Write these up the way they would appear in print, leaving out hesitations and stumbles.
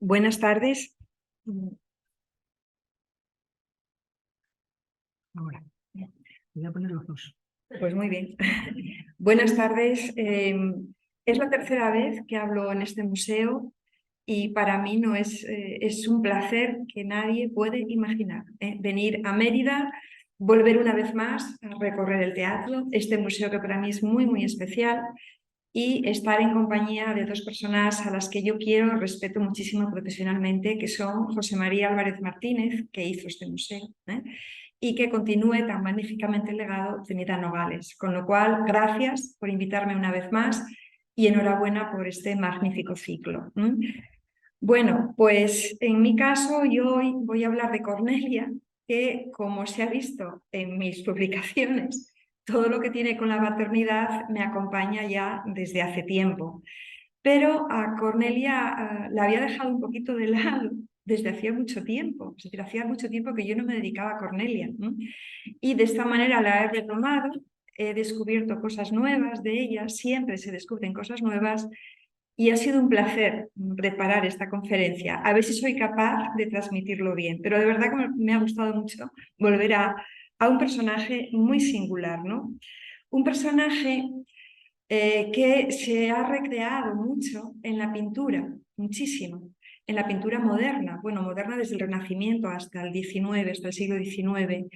Buenas tardes. Ahora, voy a poner los dos. Pues muy bien. Buenas tardes. Es la tercera vez que hablo en este museo y para mí no es un placer que nadie puede imaginar. Venir a Mérida, volver una vez más a recorrer el teatro, este museo que para mí es muy, muy especial, y estar en compañía de dos personas a las que yo quiero, respeto muchísimo profesionalmente, que son José María Álvarez Martínez, que hizo este museo, y que continúe tan magníficamente el legado de Nida Nogales. Con lo cual, gracias por invitarme una vez más y enhorabuena por este magnífico ciclo. Bueno, pues en mi caso yo hoy voy a hablar de Cornelia, que como se ha visto en mis publicaciones, todo lo que tiene con la maternidad me acompaña ya desde hace tiempo. Pero a Cornelia la había dejado un poquito de lado desde hacía mucho tiempo. Es decir, hacía mucho tiempo que yo no me dedicaba a Cornelia, ¿no? Y de esta manera la he retomado, he descubierto cosas nuevas de ella, siempre se descubren cosas nuevas, y ha sido un placer preparar esta conferencia. A ver si soy capaz de transmitirlo bien, pero de verdad que me ha gustado mucho volver a un personaje muy singular, ¿no? Un personaje que se ha recreado mucho en la pintura, muchísimo, en la pintura moderna, bueno, moderna desde el Renacimiento hasta el XIX, hasta el siglo XIX.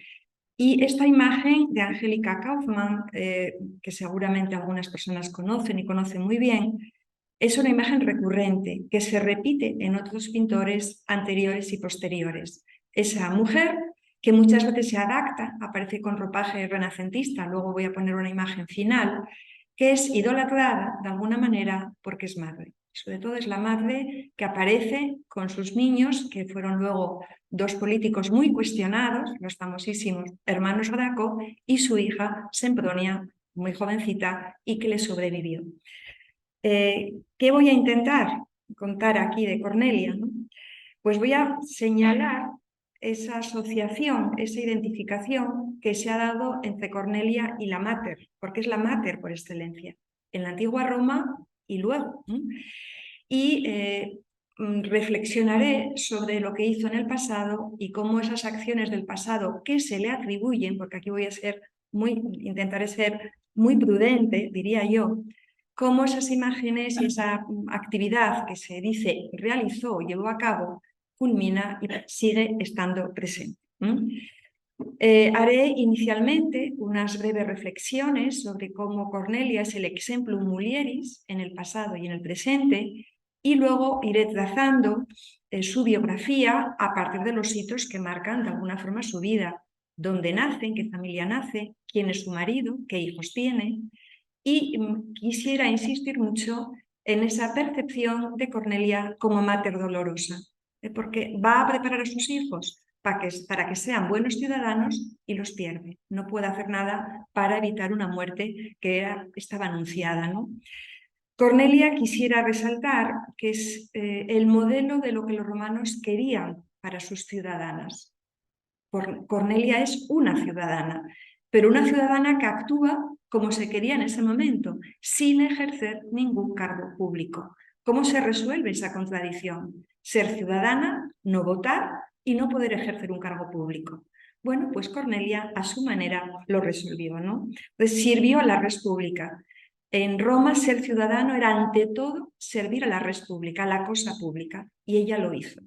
Y esta imagen de Angélica Kauffmann, que seguramente algunas personas conocen y conocen muy bien, es una imagen recurrente que se repite en otros pintores anteriores y posteriores. Esa mujer que muchas veces se adapta, aparece con ropaje renacentista, luego voy a poner una imagen final, que es idolatrada de alguna manera porque es madre. Sobre todo es la madre que aparece con sus niños, que fueron luego dos políticos muy cuestionados, los famosísimos hermanos Graco, y su hija Sempronia, muy jovencita, y que le sobrevivió. ¿Qué voy a intentar contar aquí de Cornelia, ¿no? Pues voy a señalar esa asociación, esa identificación que se ha dado entre Cornelia y la Mater, porque es la Mater por excelencia, en la antigua Roma y luego. Y reflexionaré sobre lo que hizo en el pasado y cómo esas acciones del pasado que se le atribuyen, porque aquí intentaré ser muy prudente, diría yo, cómo esas imágenes y esa actividad que se dice realizó o llevó a cabo culmina y sigue estando presente. Haré inicialmente unas breves reflexiones sobre cómo Cornelia es el exemplum mulieris en el pasado y en el presente, y luego iré trazando su biografía a partir de los hitos que marcan de alguna forma su vida, dónde nace, en qué familia nace, quién es su marido, qué hijos tiene, y quisiera insistir mucho en esa percepción de Cornelia como mater dolorosa, porque va a preparar a sus hijos para que sean buenos ciudadanos y los pierde. No puede hacer nada para evitar una muerte que estaba anunciada, ¿no? Cornelia quisiera resaltar que es el modelo de lo que los romanos querían para sus ciudadanas. Cornelia es una ciudadana, pero una ciudadana que actúa como se quería en ese momento, sin ejercer ningún cargo público. ¿Cómo se resuelve esa contradicción? Ser ciudadana, no votar y no poder ejercer un cargo público. Bueno, pues Cornelia a su manera lo resolvió, ¿no? Pues sirvió a la res pública. En Roma ser ciudadano era ante todo servir a la res pública, a la cosa pública, y ella lo hizo.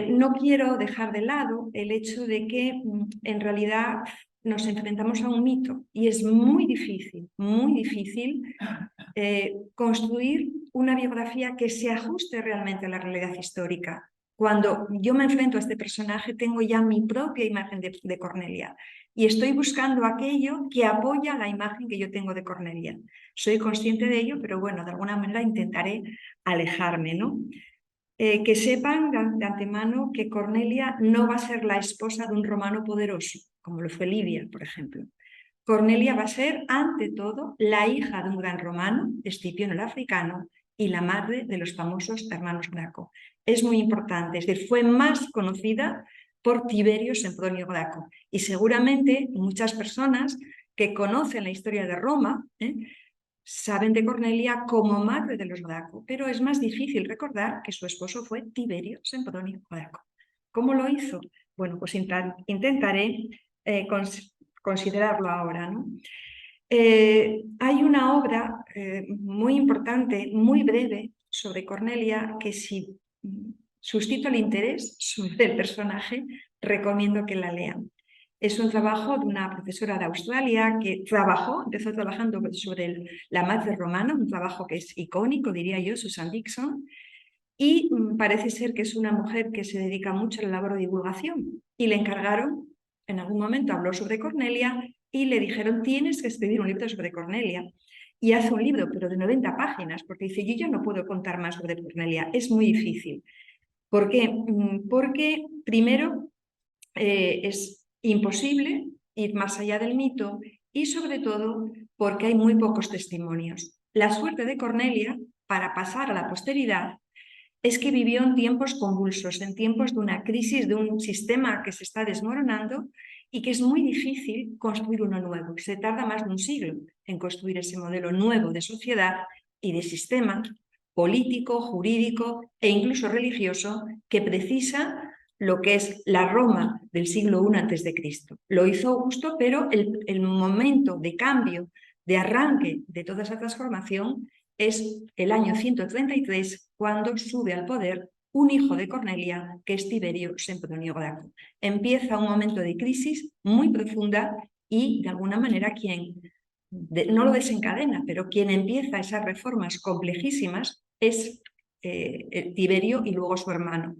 No quiero dejar de lado el hecho de que en realidad nos enfrentamos a un mito y es muy difícil construir una biografía que se ajuste realmente a la realidad histórica. Cuando yo me enfrento a este personaje tengo ya mi propia imagen de Cornelia y estoy buscando aquello que apoya la imagen que yo tengo de Cornelia. Soy consciente de ello, pero bueno, de alguna manera intentaré alejarme, ¿no? Que sepan de antemano que Cornelia no va a ser la esposa de un romano poderoso, como lo fue Livia, por ejemplo. Cornelia va a ser, ante todo, la hija de un gran romano, Escipión el africano, y la madre de los famosos hermanos Graco. Es muy importante, es decir, fue más conocida por Tiberio Sempronio Graco. Y seguramente muchas personas que conocen la historia de Roma saben de Cornelia como madre de los Graco, pero es más difícil recordar que su esposo fue Tiberio Sempronio Graco. ¿Cómo lo hizo? Bueno, pues intentaré considerarlo ahora, ¿no? Hay una obra muy importante, muy breve, sobre Cornelia, que si suscito el interés sobre el personaje, recomiendo que la lean. Es un trabajo de una profesora de Australia que empezó trabajando sobre la madre romana, un trabajo que es icónico, diría yo, Susan Dixon, y parece ser que es una mujer que se dedica mucho a la labor de divulgación. Y le encargaron, en algún momento habló sobre Cornelia y le dijeron, tienes que escribir un libro sobre Cornelia. Y hace un libro, pero de 90 páginas, porque dice, yo ya no puedo contar más sobre Cornelia, es muy difícil. ¿Por qué? Porque primero es imposible ir más allá del mito y sobre todo porque hay muy pocos testimonios. La suerte de Cornelia, para pasar a la posteridad, es que vivió en tiempos convulsos, en tiempos de una crisis, de un sistema que se está desmoronando y que es muy difícil construir uno nuevo. Se tarda más de un siglo en construir ese modelo nuevo de sociedad y de sistema político, jurídico e incluso religioso que precisa lo que es la Roma del siglo I a.C. Lo hizo Augusto, pero el momento de cambio, de arranque de toda esa transformación es el año 133, cuando sube al poder un hijo de Cornelia, que es Tiberio Sempronio Graco. Empieza un momento de crisis muy profunda y, de alguna manera, no lo desencadena, pero quien empieza esas reformas complejísimas es Tiberio y luego su hermano.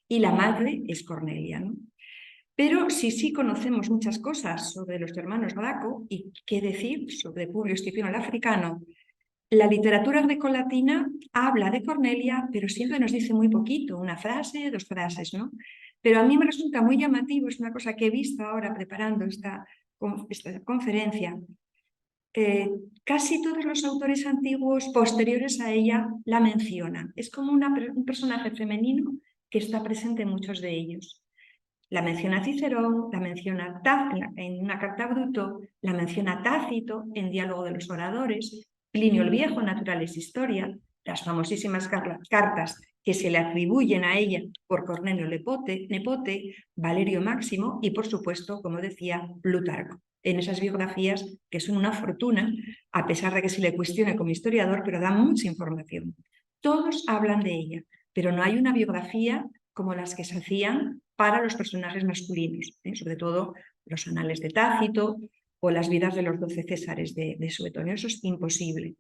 Y la madre es Cornelia, ¿no? Pero sí conocemos muchas cosas sobre los hermanos Graco, y qué decir sobre Publio Escipión el Africano. La literatura grecolatina habla de Cornelia, pero siempre nos dice muy poquito, una frase, dos frases, ¿no? Pero a mí me resulta muy llamativo, es una cosa que he visto ahora preparando esta conferencia. Casi todos los autores antiguos posteriores a ella la mencionan. Es como un personaje femenino que está presente en muchos de ellos. La menciona Cicerón, la menciona en una carta a Bruto, la menciona Tácito en Diálogo de los Oradores, Plinio el Viejo, Naturales Historia, las famosísimas cartas que se le atribuyen a ella por Cornelio Nepote, Valerio Máximo y, por supuesto, como decía, Plutarco, en esas biografías que son una fortuna, a pesar de que se le cuestione como historiador, pero dan mucha información. Todos hablan de ella, pero no hay una biografía como las que se hacían para los personajes masculinos, sobre todo los anales de Tácito o las vidas de los 12 Césares de Suetonio. Eso es imposible.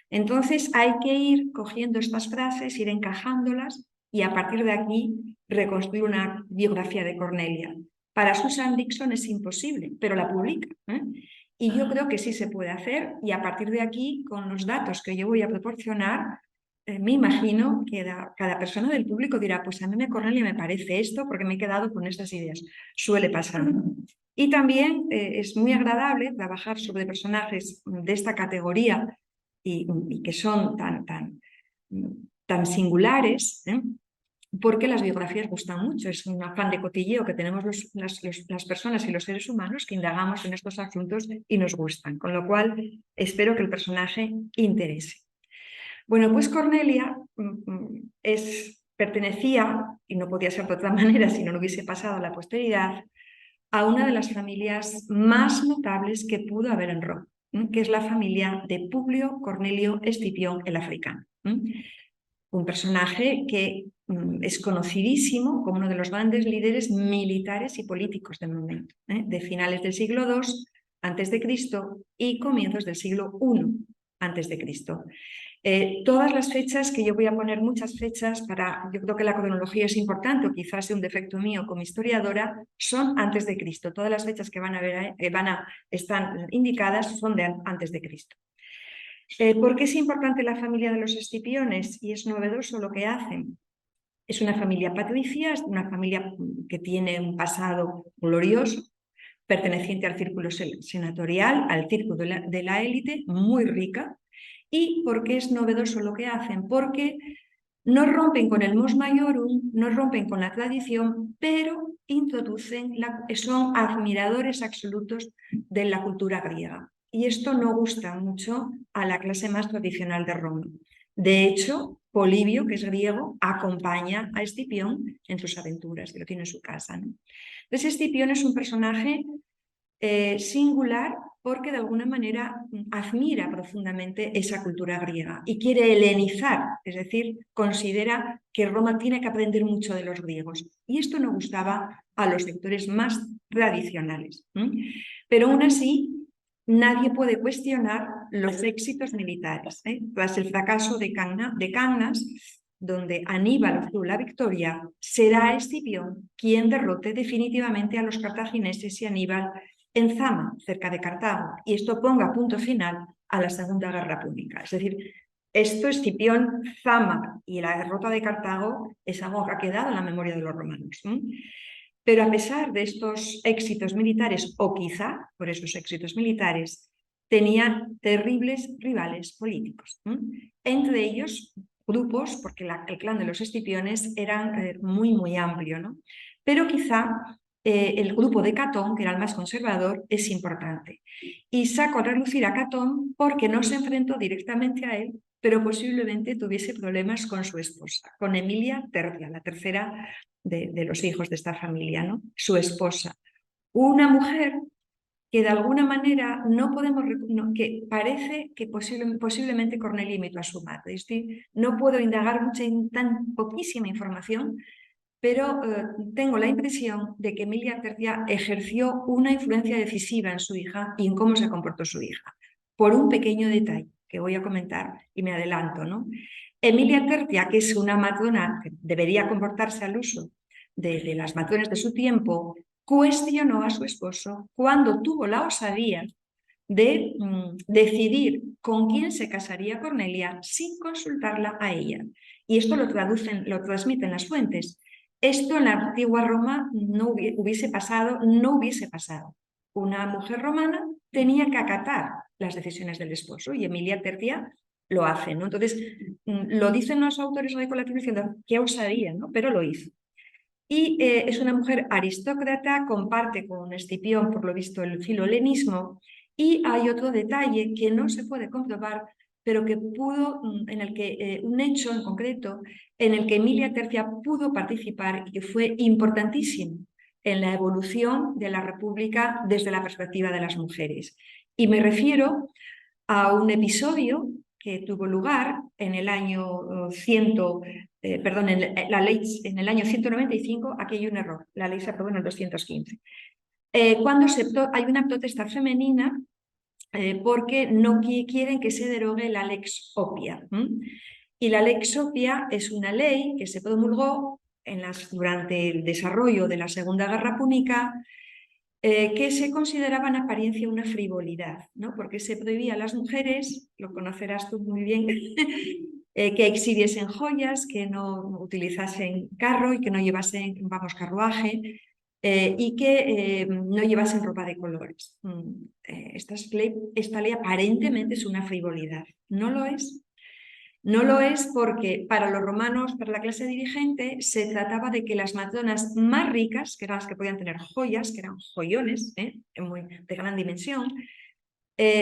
Entonces hay que ir cogiendo estas frases, ir encajándolas y a partir de aquí reconstruir una biografía de Cornelia. Para Susan Dixon es imposible, pero la publica. Y yo creo que sí se puede hacer, y a partir de aquí, con los datos que yo voy a proporcionar, me imagino que cada persona del público dirá, pues a mí Cornelia me parece esto porque me he quedado con estas ideas. Suele pasar. Y también es muy agradable trabajar sobre personajes de esta categoría y que son tan singulares, porque las biografías gustan mucho. Es un afán de cotilleo que tenemos las personas y los seres humanos que indagamos en estos asuntos y nos gustan. Con lo cual, espero que el personaje interese. Bueno, pues Cornelia pertenecía, y no podía ser de otra manera si no lo hubiese pasado a la posteridad, a una de las familias más notables que pudo haber en Roma, que es la familia de Publio Cornelio Escipión el Africano. Un personaje que es conocidísimo como uno de los grandes líderes militares y políticos del momento, de finales del siglo II a.C. y comienzos del siglo I a.C. Todas las fechas, que yo voy a poner muchas fechas, yo creo que la cronología es importante, o quizás sea un defecto mío como historiadora, son antes de Cristo. Todas las fechas que están indicadas son de antes de Cristo. ¿Por qué es importante la familia de los Escipiones? Y es novedoso lo que hacen. Es una familia patricia, es una familia que tiene un pasado glorioso, perteneciente al círculo senatorial, al círculo de la élite, muy rica. ¿Y por qué es novedoso lo que hacen? Porque no rompen con el mos maiorum, no rompen con la tradición, pero son admiradores absolutos de la cultura griega. y esto no gusta mucho a la clase más tradicional de Roma. De hecho, Polibio, que es griego, acompaña a Escipión en sus aventuras, que lo tiene en su casa, ¿no? Entonces, Escipión es un personaje singular porque de alguna manera admira profundamente esa cultura griega y quiere helenizar, es decir, considera que Roma tiene que aprender mucho de los griegos. Y esto no gustaba a los sectores más tradicionales. Pero aún así, nadie puede cuestionar los éxitos militares. Tras el fracaso de Cannas, donde Aníbal obtuvo la victoria, será Escipión quien derrote definitivamente a los cartagineses y Aníbal en Zama, cerca de Cartago, y esto ponga punto final a la Segunda Guerra Púnica. Es decir, esto, Escipión, Zama y la derrota de Cartago es algo que ha quedado en la memoria de los romanos. Pero a pesar de estos éxitos militares, o quizá por esos éxitos militares, tenía terribles rivales políticos. Entre ellos, grupos, porque el clan de los Escipiones era muy amplio, ¿no? Pero quizá el grupo de Catón, que era el más conservador, es importante. Y saco a relucir a Catón porque no se enfrentó directamente a él, pero posiblemente tuviese problemas con su esposa, con Emilia Tercia, la tercera de los hijos de esta familia, ¿no? Su esposa. Una mujer que de alguna manera no podemos, que parece que posiblemente Cornelia imitó a su madre. No puedo indagar mucho en tan poquísima información, pero tengo la impresión de que Emilia Tercia ejerció una influencia decisiva en su hija y en cómo se comportó su hija, por un pequeño detalle que voy a comentar y me adelanto, ¿no? Emilia Tercia, que es una matrona que debería comportarse al uso de las matronas de su tiempo, cuestionó a su esposo cuando tuvo la osadía de decidir con quién se casaría Cornelia sin consultarla a ella. Y esto lo transmiten las fuentes. Esto en la antigua Roma no hubiese pasado. Una mujer romana tenía que acatar las decisiones del esposo y Emilia Tercia lo hace, ¿no? Entonces, lo dicen los autores grecolatinos diciendo qué osadía, ¿no? Pero lo hizo. Y es una mujer aristócrata, comparte con Escipión, por lo visto, el filolenismo. Y hay otro detalle que no se puede comprobar, pero que pudo, en el que un hecho en concreto, en el que Emilia Tercia pudo participar y que fue importantísimo en la evolución de la República desde la perspectiva de las mujeres. Y me refiero a un episodio que tuvo lugar en el año en el año 195, aquí hay un error, la ley se aprobó en el 215. Cuando hay una protesta femenina porque no quieren que se derogue la Lex Oppia. Y la Lex Oppia es una ley que se promulgó durante el desarrollo de la Segunda Guerra Púnica, que se consideraba en apariencia una frivolidad, ¿no? Porque se prohibía a las mujeres, lo conocerás tú muy bien, que exhibiesen joyas, que no utilizasen carro y que no llevasen, carruaje, y que no llevasen ropa de colores. Esta ley aparentemente es una frivolidad. No lo es. No lo es porque para los romanos, para la clase dirigente, se trataba de que las matronas más ricas, que eran las que podían tener joyas, que eran joyones de gran dimensión,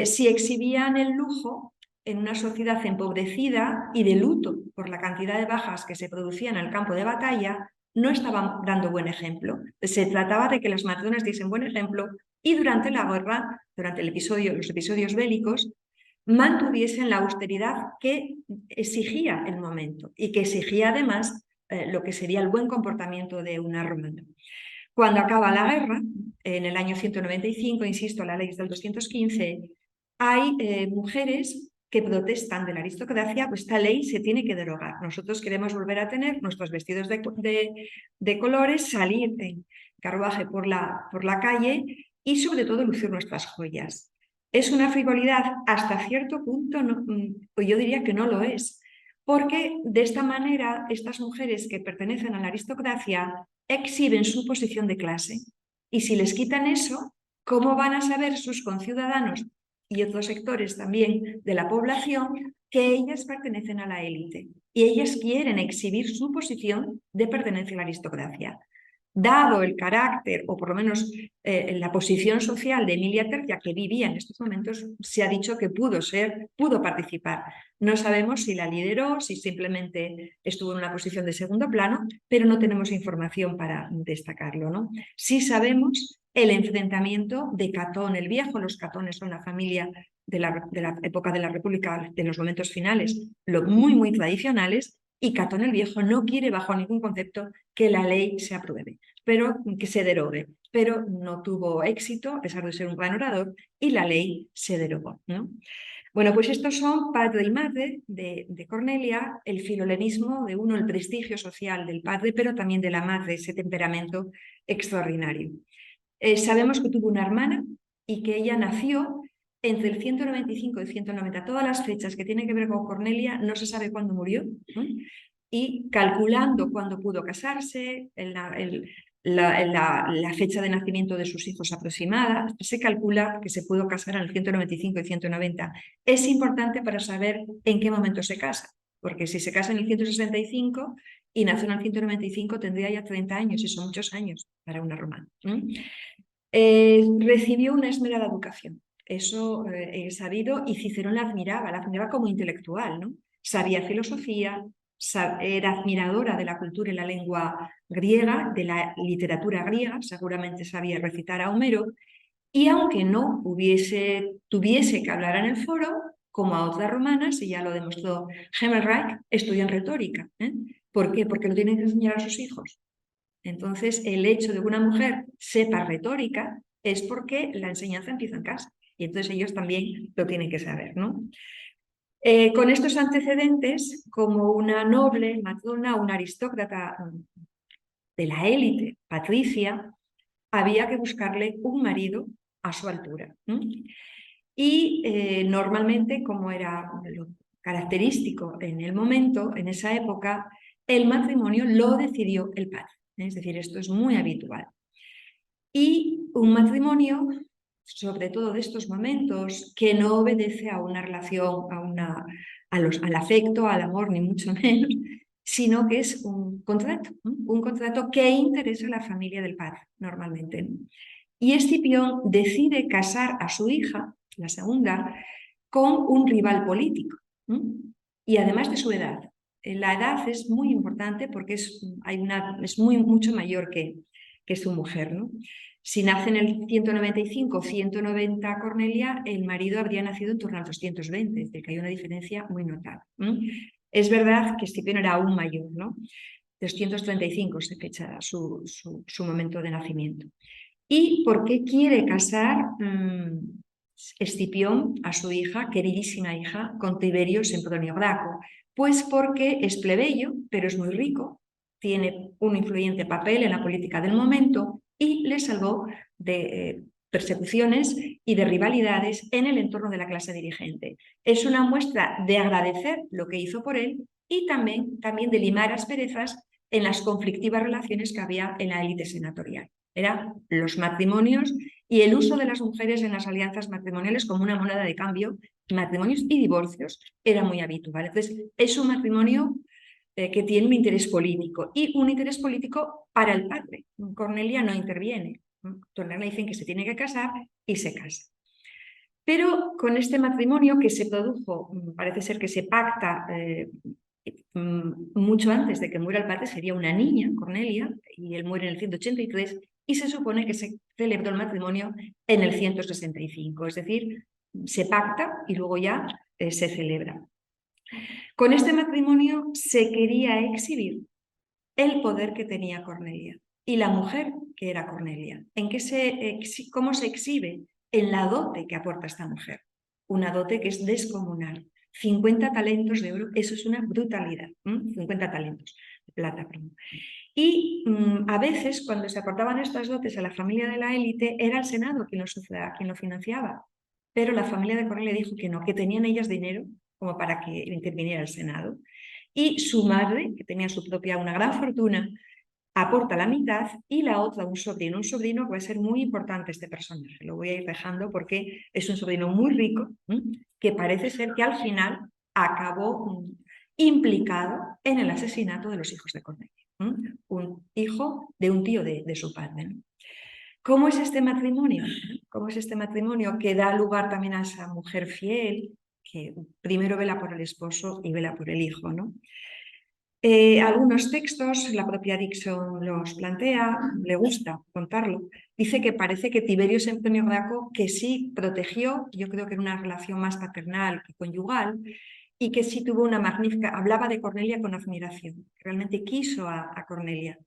si exhibían el lujo en una sociedad empobrecida y de luto por la cantidad de bajas que se producían en el campo de batalla, no estaban dando buen ejemplo. Se trataba de que las matronas diesen buen ejemplo y durante la guerra, durante los episodios bélicos, mantuviesen la austeridad que exigía el momento y que exigía además lo que sería el buen comportamiento de una romana. Cuando acaba la guerra, en el año 195, insisto, la ley del 215, hay mujeres que protestan de la aristocracia, pues esta ley se tiene que derogar. Nosotros queremos volver a tener nuestros vestidos de colores, salir en carruaje por la calle y sobre todo lucir nuestras joyas. ¿Es una frivolidad? Hasta cierto punto, pues yo diría que no lo es, porque de esta manera estas mujeres que pertenecen a la aristocracia exhiben su posición de clase. Y si les quitan eso, ¿cómo van a saber sus conciudadanos y otros sectores también de la población que ellas pertenecen a la élite? Y ellas quieren exhibir su posición de pertenencia a la aristocracia. Dado el carácter, o por lo menos la posición social de Emilia Tercia, que vivía en estos momentos, se ha dicho que pudo participar. No sabemos si la lideró, si simplemente estuvo en una posición de segundo plano, pero no tenemos información para destacarlo, ¿no? Sí sabemos el enfrentamiento de Catón el Viejo. Los Catones son la familia de la época de la República, de los momentos finales, muy tradicionales, y Catón el Viejo no quiere bajo ningún concepto que la ley se apruebe, pero que se derogue, pero no tuvo éxito a pesar de ser un gran orador y la ley se derogó, ¿no? Bueno, pues estos son padre y madre de Cornelia, el filolenismo de uno, el prestigio social del padre, pero también de la madre, ese temperamento extraordinario. Sabemos que tuvo una hermana y que ella nació entre el 195 y el 190. Todas las fechas que tienen que ver con Cornelia no se sabe cuándo murió, ¿no? Y calculando cuándo pudo casarse, la fecha de nacimiento de sus hijos aproximada, se calcula que se pudo casar en el 195 y 190. Es importante para saber en qué momento se casa, porque si se casa en el 165 y nació en el 195, tendría ya 30 años, y son muchos años para una romana. Recibió una esmerada educación, eso he sabido, y Cicerón la admiraba como intelectual, ¿no? Sabía filosofía, era admiradora de la cultura y la lengua griega, de la literatura griega, seguramente sabía recitar a Homero, y aunque no tuviese que hablar en el foro, como a otras romanas, y ya lo demostró Hemmelreich, estudian retórica. ¿Por qué? Porque lo tienen que enseñar a sus hijos. Entonces, el hecho de que una mujer sepa retórica es porque la enseñanza empieza en casa, y entonces ellos también lo tienen que saber, ¿no? Con estos antecedentes, como una noble, matrona, una aristócrata de la élite patricia, había que buscarle un marido a su altura. Y normalmente, como era lo característico en el momento, en esa época, el matrimonio lo decidió el padre. Es decir, esto es muy habitual. Y un matrimonio, sobre todo de estos momentos, que no obedece a una relación, al afecto, al amor, ni mucho menos, sino que es un contrato que interesa a la familia del padre, normalmente. Y Escipión decide casar a su hija, la segunda, con un rival político, y además de su edad. La edad es muy importante porque es mucho mayor que su mujer, ¿no? Si nace en el 195 190 Cornelia, el marido habría nacido en torno al 220, es decir, que hay una diferencia muy notable. Es verdad que Escipión era aún mayor, ¿no? 235 se fecha su momento de nacimiento. ¿Y por qué quiere casar Escipión a su hija, queridísima hija, con Tiberio Sempronio Graco? Pues porque es plebeyo, pero es muy rico, tiene un influyente papel en la política del momento y le salvó de persecuciones y de rivalidades en el entorno de la clase dirigente. Es una muestra de agradecer lo que hizo por él y también de limar asperezas en las conflictivas relaciones que había en la élite senatorial. Eran los matrimonios y el uso de las mujeres en las alianzas matrimoniales como una moneda de cambio. Matrimonios y divorcios era muy habitual. Entonces, es un matrimonio que tiene un interés político, y un interés político para el padre. Cornelia no interviene. Cornelia dicen que se tiene que casar y se casa. Pero con este matrimonio que se produjo, parece ser que se pacta mucho antes de que muera el padre, sería una niña, Cornelia, y él muere en el 183, y se supone que se celebró el matrimonio en el 165, es decir, se pacta y luego ya se celebra. Con este matrimonio se quería exhibir el poder que tenía Cornelia y la mujer que era Cornelia. ¿Cómo se exhibe? En la dote que aporta esta mujer, una dote que es descomunal. 50 talentos de oro, eso es una brutalidad. 50 talentos de plata. Y a veces, cuando se aportaban estas dotes a la familia de la élite, era el Senado quien lo financiaba. Pero la familia de Cornelia dijo que no, que tenían ellas dinero como para que interviniera el Senado. Y su madre, que tenía una gran fortuna, aporta la mitad, y la otra un sobrino que va a ser muy importante este personaje. Lo voy a ir dejando porque es un sobrino muy rico, que parece ser que al final acabó implicado en el asesinato de los hijos de Cornelia. un hijo de un tío de su padre, ¿no? ¿Cómo es este matrimonio? ¿Cómo es este matrimonio que da lugar también a esa mujer fiel, que primero vela por el esposo y vela por el hijo, ¿no? Algunos textos, la propia Dixon los plantea, le gusta contarlo. Dice que parece que Tiberio Sempronio Graco, que sí protegió, yo creo que en una relación más paternal que conyugal, y que sí tuvo una magnífica, hablaba de Cornelia con admiración, realmente quiso a Cornelia.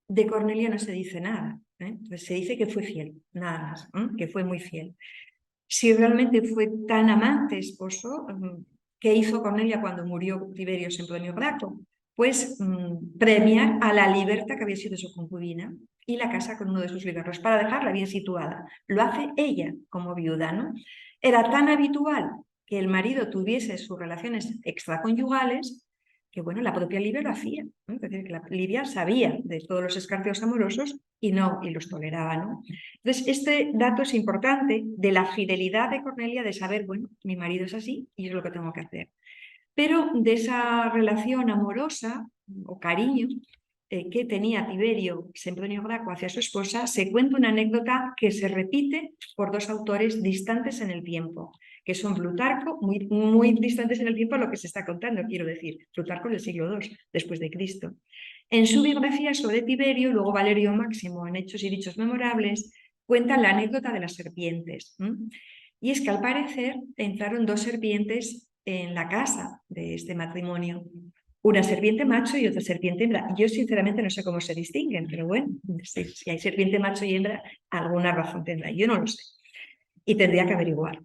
De Cornelia no se dice nada, Entonces se dice que fue fiel, nada más, que fue muy fiel. Si realmente fue tan amante esposo, ¿qué hizo Cornelia cuando murió Tiberio Sempronio Graco? Pues premiar a la Liberta, que había sido su concubina, y la casa con uno de sus libertos, para dejarla bien situada. Lo hace ella como viuda, ¿no? Era tan habitual que el marido tuviese sus relaciones extraconyugales que, bueno, la propia Livia lo hacía, ¿no? Es decir, que la Livia sabía de todos los escarceos amorosos y los toleraba, ¿no? Entonces, este dato es importante de la fidelidad de Cornelia, de saber, bueno, mi marido es así y es lo que tengo que hacer. Pero de esa relación amorosa o cariño que tenía Tiberio Sempronio Graco hacia su esposa, se cuenta una anécdota que se repite por dos autores distantes en el tiempo, que son Plutarco, muy distantes en el tiempo a lo que se está contando, quiero decir, Plutarco del siglo II después de Cristo. En su biografía sobre Tiberio, luego Valerio Máximo, en Hechos y Dichos Memorables, cuentan la anécdota de las serpientes. Y es que al parecer entraron dos serpientes en la casa de este matrimonio, una serpiente macho y otra serpiente hembra. Yo sinceramente no sé cómo se distinguen, pero bueno, si hay serpiente macho y hembra, alguna razón tendrá, yo no lo sé y tendría que averiguar.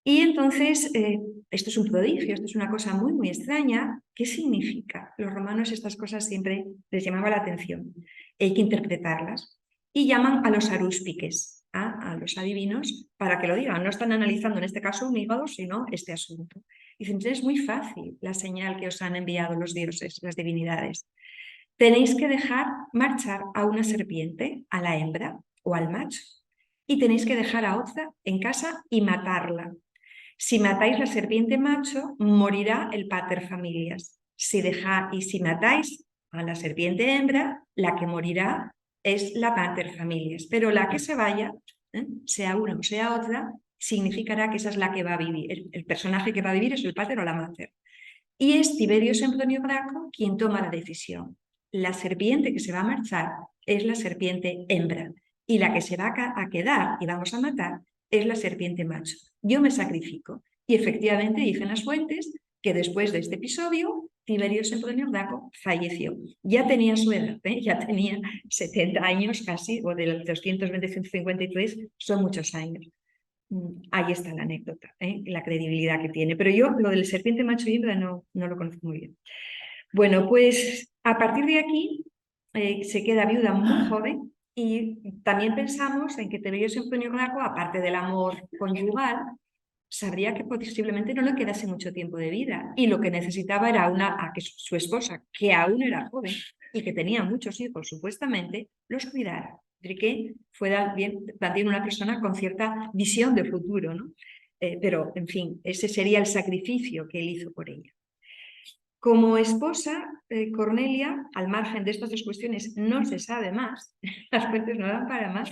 Y entonces, esto es un prodigio, esto es una cosa muy, muy extraña. ¿Qué significa? Los romanos estas cosas siempre les llamaba la atención. Hay que interpretarlas. Y llaman a los arúspiques, a los adivinos, para que lo digan. No están analizando en este caso un hígado, sino este asunto. Dicen, es muy fácil la señal que os han enviado los dioses, las divinidades. Tenéis que dejar marchar a una serpiente, a la hembra o al macho, y tenéis que dejar a otra en casa y matarla. Si matáis la serpiente macho, morirá el pater familias. Si matáis a la serpiente hembra, la que morirá es la pater familias. Pero la que se vaya, sea una o sea otra, significará que esa es la que va a vivir. El personaje que va a vivir es el pater o la mater. Y es Tiberio Sempronio Graco quien toma la decisión. La serpiente que se va a marchar es la serpiente hembra y la que se va a quedar y vamos a matar es la serpiente macho. Yo me sacrifico. Y efectivamente dicen las fuentes que después de este episodio Tiberio Sempronio Graco falleció. Ya tenía su edad, ya tenía 70 años casi, o de los 220-153 son muchos años. Ahí está la anécdota, la credibilidad que tiene. Pero yo lo del serpiente macho y hembra no lo conozco muy bien. Bueno, pues a partir de aquí se queda viuda muy joven y también pensamos en que Tiberio Sempronio Graco, aparte del amor conyugal, sabría que posiblemente no le quedase mucho tiempo de vida y lo que necesitaba era a que su esposa, que aún era joven y que tenía muchos hijos supuestamente, los cuidara. Que fuera también una persona con cierta visión de futuro, ¿no? Pero, en fin, ese sería el sacrificio que él hizo por ella. Como esposa, Cornelia, al margen de estas dos cuestiones, no se sabe más, las fuentes no dan para más.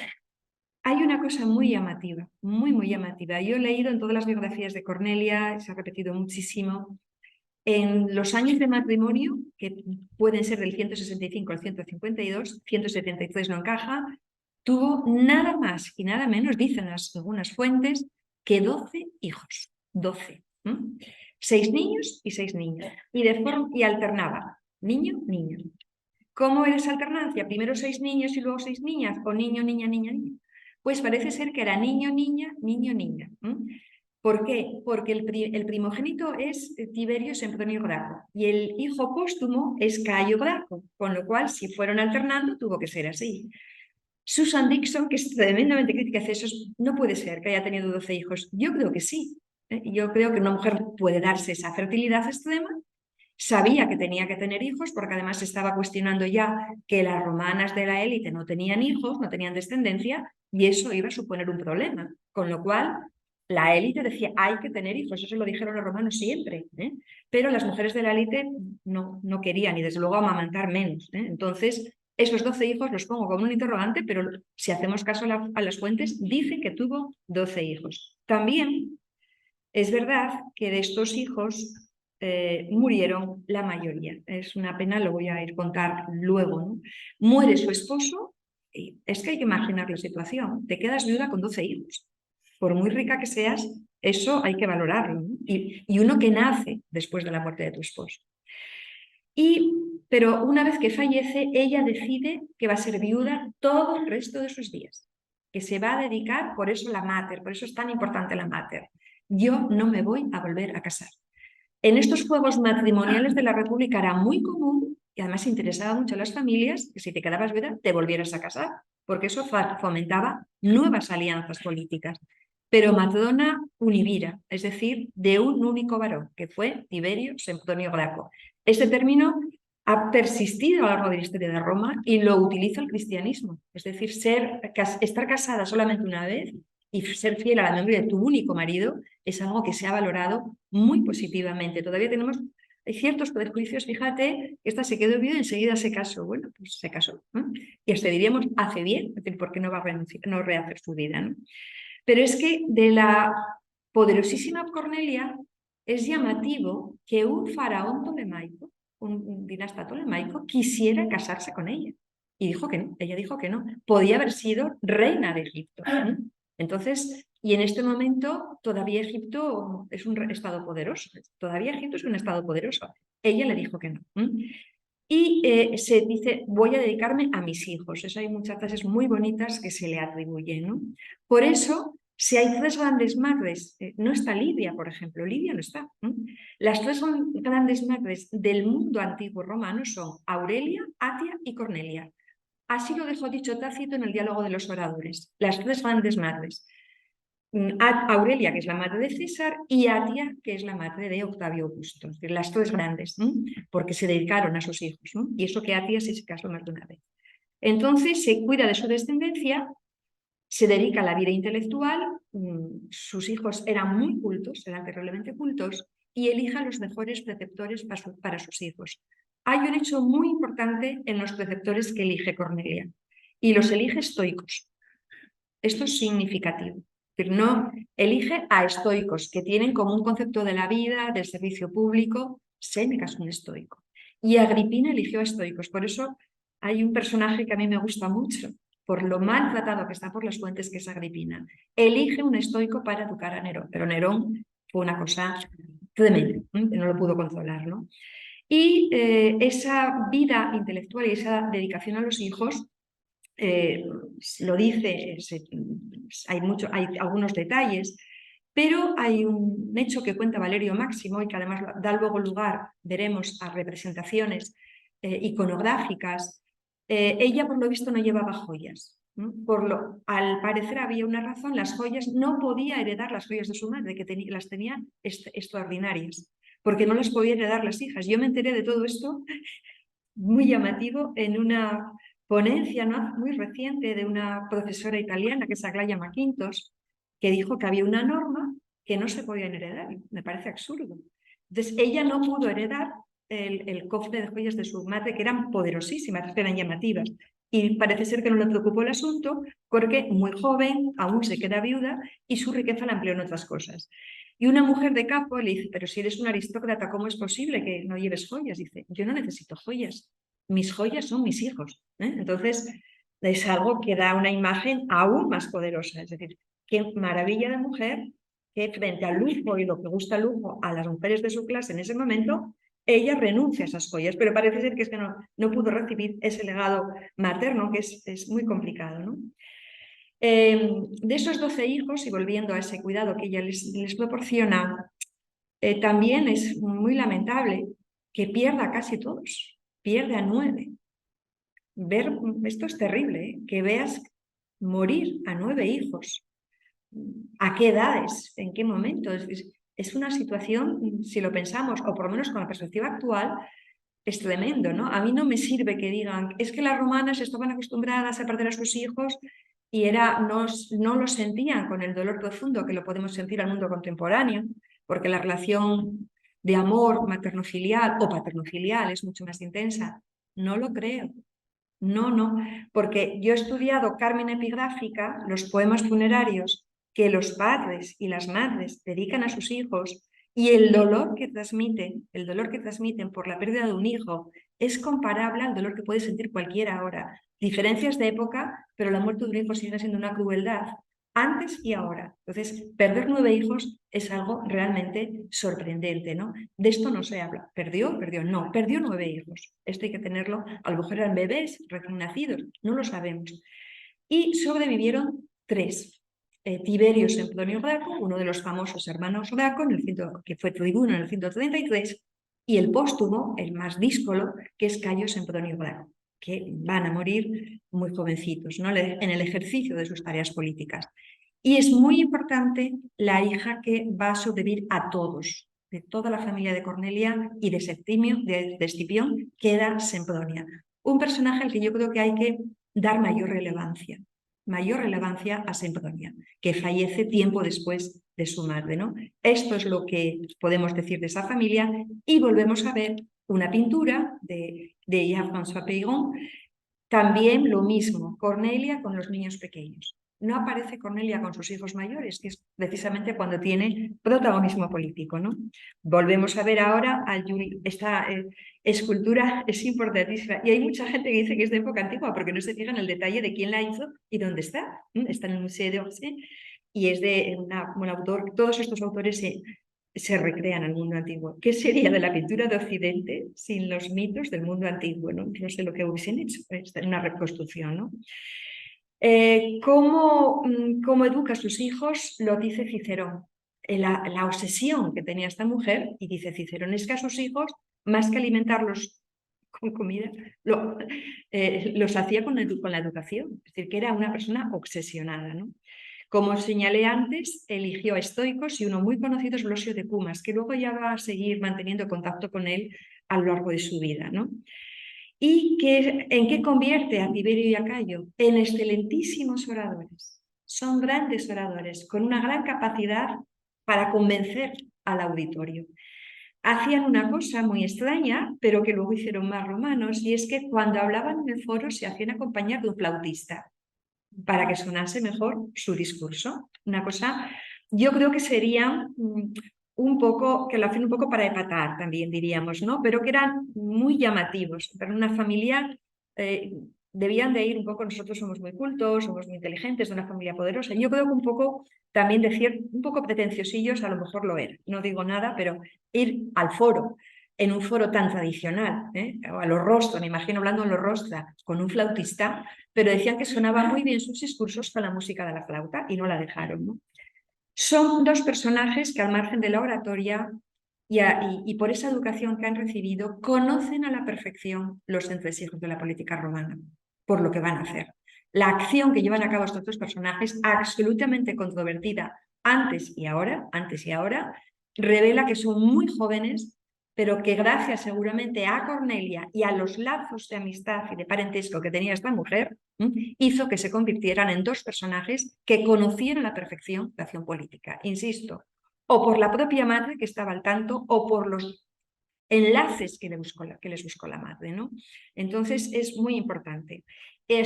Hay una cosa muy llamativa, muy, muy llamativa. Yo he leído en todas las biografías de Cornelia, se ha repetido muchísimo. En los años de matrimonio, que pueden ser del 165 al 152, 173 no encaja, tuvo nada más y nada menos, dicen algunas fuentes, que 12 hijos. 12. 6 niños y 6 niñas. Y alternaba, niño, niño. ¿Cómo era esa alternancia? Primero 6 niños y luego 6 niñas, o niño, niña, niña, niña. Pues parece ser que era niño, niña, niño, niña. ¿Por qué? Porque el primogénito es Tiberio Sempronio Graco y el hijo póstumo es Cayo Graco, con lo cual si fueron alternando tuvo que ser así. Susan Dixon, que es tremendamente crítica, dice eso no puede ser que haya tenido 12 hijos. Yo creo que sí. Yo creo que una mujer puede darse esa fertilidad extrema. Sabía que tenía que tener hijos porque además se estaba cuestionando ya que las romanas de la élite no tenían hijos, no tenían descendencia y eso iba a suponer un problema. Con lo cual, La élite decía, hay que tener hijos, eso lo dijeron los romanos siempre, ¿eh? Pero las mujeres de la élite no querían, y desde luego amamantar menos, ¿eh? Entonces, esos 12 hijos los pongo como un interrogante, pero si hacemos caso a las fuentes, dice que tuvo 12 hijos. También es verdad que de estos hijos murieron la mayoría. Es una pena, lo voy a ir a contar luego, ¿no? Muere su esposo, y es que hay que imaginar la situación. Te quedas viuda con 12 hijos. Por muy rica que seas, eso hay que valorarlo, ¿no? Y uno que nace después de la muerte de tu esposo. Pero una vez que fallece, ella decide que va a ser viuda todo el resto de sus días, que se va a dedicar, por eso la mater, por eso es tan importante la mater. Yo no me voy a volver a casar. En estos juegos matrimoniales de la República era muy común, y además interesaba mucho a las familias, que si te quedabas viuda te volvieras a casar, porque eso fomentaba nuevas alianzas políticas. Pero Macdona univira, es decir, de un único varón, que fue Tiberio Sempronio Graco. Este término ha persistido a lo largo de la historia de Roma y lo utiliza el cristianismo, es decir, estar casada solamente una vez y ser fiel a la memoria de tu único marido es algo que se ha valorado muy positivamente. Todavía hay ciertos prejuicios, fíjate, esta se quedó viuda y enseguida se casó. Bueno, pues se casó, ¿no? Y hasta diríamos, hace bien, porque no va a renunciar, no rehacer su vida, ¿no? Pero es que de la poderosísima Cornelia es llamativo que un faraón tolemaico, un dinasta tolemaico, quisiera casarse con ella. Y dijo que no, ella dijo que no. Podía haber sido reina de Egipto, ¿no? Entonces, y en este momento todavía Egipto es un estado poderoso. Todavía Egipto es un estado poderoso. Ella le dijo que no. Y se dice, voy a dedicarme a mis hijos. Eso hay muchas frases muy bonitas que se le atribuyen, ¿no? Por eso, si hay tres grandes madres, no está Lidia, por ejemplo, Lidia no está. Las tres grandes madres del mundo antiguo romano son Aurelia, Atia y Cornelia. Así lo dejó dicho Tácito en el diálogo de los oradores. Las tres grandes madres. Aurelia, que es la madre de César, y Atia, que es la madre de Octavio Augusto, es decir, las tres grandes, ¿no? Porque se dedicaron a sus hijos, ¿no? Y eso que Atia se casó más de una vez. Entonces se cuida de su descendencia, se dedica a la vida intelectual, sus hijos eran muy cultos, eran terriblemente cultos, y elige a los mejores preceptores para sus hijos. Hay un hecho muy importante en los preceptores que elige Cornelia, y los elige estoicos. Esto es significativo. No elige a estoicos que tienen como un concepto de la vida, del servicio público. Séneca es un estoico. Y Agripina eligió a estoicos. Por eso hay un personaje que a mí me gusta mucho, por lo mal tratado que está por las fuentes, que es Agripina. Elige un estoico para educar a Nerón, pero Nerón fue una cosa tremenda, no lo pudo controlar, ¿no? Y esa vida intelectual y esa dedicación a los hijos lo dice, hay algunos detalles, pero hay un hecho que cuenta Valerio Máximo y que además da luego lugar, veremos, a representaciones iconográficas. Ella, por lo visto, no llevaba joyas. Al parecer había una razón, las joyas, no podía heredar las joyas de su madre, que las tenía extraordinarias, porque no las podían heredar las hijas. Yo me enteré de todo esto muy llamativo en una ponencia, ¿no?, muy reciente de una profesora italiana, que es Aglaia McIntosh, que dijo que había una norma que no se podían heredar. Me parece absurdo. Entonces, ella no pudo heredar el cofre de joyas de su madre, que eran poderosísimas, que eran llamativas. Y parece ser que no le preocupó el asunto porque muy joven aún se queda viuda y su riqueza la empleó en otras cosas. Y una mujer de Capo le dice, pero si eres un aristócrata, ¿cómo es posible que no lleves joyas? Dice, yo no necesito joyas, mis joyas son mis hijos. Entonces, es algo que da una imagen aún más poderosa. Es decir, qué maravilla de mujer que frente al lujo y lo que gusta el lujo a las mujeres de su clase en ese momento, ella renuncia a esas joyas, pero parece ser que es que no pudo recibir ese legado materno, que es muy complicado, ¿no? De esos 12 hijos, y volviendo a ese cuidado que ella les proporciona, también es muy lamentable que pierda casi todos, pierde a 9. Esto es terrible, que veas morir a 9 hijos. ¿A qué edades? ¿En qué momento? Es una situación, si lo pensamos, o por lo menos con la perspectiva actual, es tremendo, ¿no? A mí no me sirve que digan, es que las romanas estaban acostumbradas a perder a sus hijos y no lo sentían con el dolor profundo que lo podemos sentir al mundo contemporáneo, porque la relación de amor maternofilial o paternofilial es mucho más intensa. No lo creo. No, porque yo he estudiado Carmen Epigráfica, los poemas funerarios que los padres y las madres dedican a sus hijos, y el dolor que transmiten por la pérdida de un hijo es comparable al dolor que puede sentir cualquiera ahora. Diferencias de época, pero la muerte de un hijo sigue siendo una crueldad antes y ahora. Entonces, perder 9 hijos es algo realmente sorprendente, ¿no? De esto no se habla. ¿Perdió? No, perdió 9 hijos. Esto hay que tenerlo. A lo mejor eran bebés recién nacidos, no lo sabemos. Y sobrevivieron 3. Tiberio Sempronio Graco, uno de los famosos hermanos Graco, que fue tribuno en el 133, y el póstumo, el más díscolo, que es Cayo Sempronio Graco, que van a morir muy jovencitos, ¿no?, en el ejercicio de sus tareas políticas. Y es muy importante la hija que va a sobrevivir a todos, de toda la familia de Cornelia y de Escipión, que era Sempronia. Un personaje al que yo creo que hay que dar mayor relevancia a Sempronia, que fallece tiempo después de su madre, ¿no? Esto es lo que podemos decir de esa familia, y volvemos a ver una pintura de Jean-François Peyron, también lo mismo, Cornelia con los niños pequeños. No aparece Cornelia con sus hijos mayores, que es precisamente cuando tiene protagonismo político, ¿no? Volvemos a ver ahora a Jules. Esta escultura es importantísima, y hay mucha gente que dice que es de época antigua porque no se fija en el detalle de quién la hizo y dónde está. Está en el Museo de Orsay y es de un autor. Todos estos autores se recrean al mundo antiguo. ¿Qué sería de la pintura de Occidente sin los mitos del mundo antiguo, ¿no? No sé lo que hubiesen hecho, en una reconstrucción, ¿no? ¿Cómo educa a sus hijos? Lo dice Cicerón. La obsesión que tenía esta mujer, y dice Cicerón, es que a sus hijos, más que alimentarlos con comida, los hacía con la educación. Es decir, que era una persona obsesionada, ¿no? Como señalé antes, eligió a estoicos, y uno muy conocido es Blosio de Cumas, que luego ya va a seguir manteniendo contacto con él a lo largo de su vida, ¿no? ¿Y en qué convierte a Tiberio y a Cayo? En excelentísimos oradores. Son grandes oradores, con una gran capacidad para convencer al auditorio. Hacían una cosa muy extraña, pero que luego hicieron más romanos, y es que cuando hablaban en el foro se hacían acompañar de un flautista para que sonase mejor su discurso. Una cosa, yo creo que sería un poco, que lo hacen un poco para empatar también, diríamos, ¿no? Pero que eran muy llamativos. Para una familia debían de ir un poco, nosotros somos muy cultos, somos muy inteligentes, de una familia poderosa. Yo creo que un poco también decir, un poco pretenciosillos, a lo mejor lo eran. No digo nada, pero ir al foro, en un foro tan tradicional, o a los Rostra, me imagino hablando en los Rostra, con un flautista, pero decían que sonaban muy bien sus discursos con la música de la flauta y no la dejaron, ¿no? Son 2 personajes que, al margen de la oratoria y por esa educación que han recibido, conocen a la perfección los entresijos de la política romana, por lo que van a hacer. La acción que llevan a cabo estos 2 personajes, absolutamente controvertida antes y ahora, revela que son muy jóvenes, pero que gracias seguramente a Cornelia y a los lazos de amistad y de parentesco que tenía esta mujer, hizo que se convirtieran en 2 personajes que conocieron a la perfección la acción política. Insisto, o por la propia madre, que estaba al tanto, o por los enlaces que les buscó la madre, ¿no? Entonces es muy importante.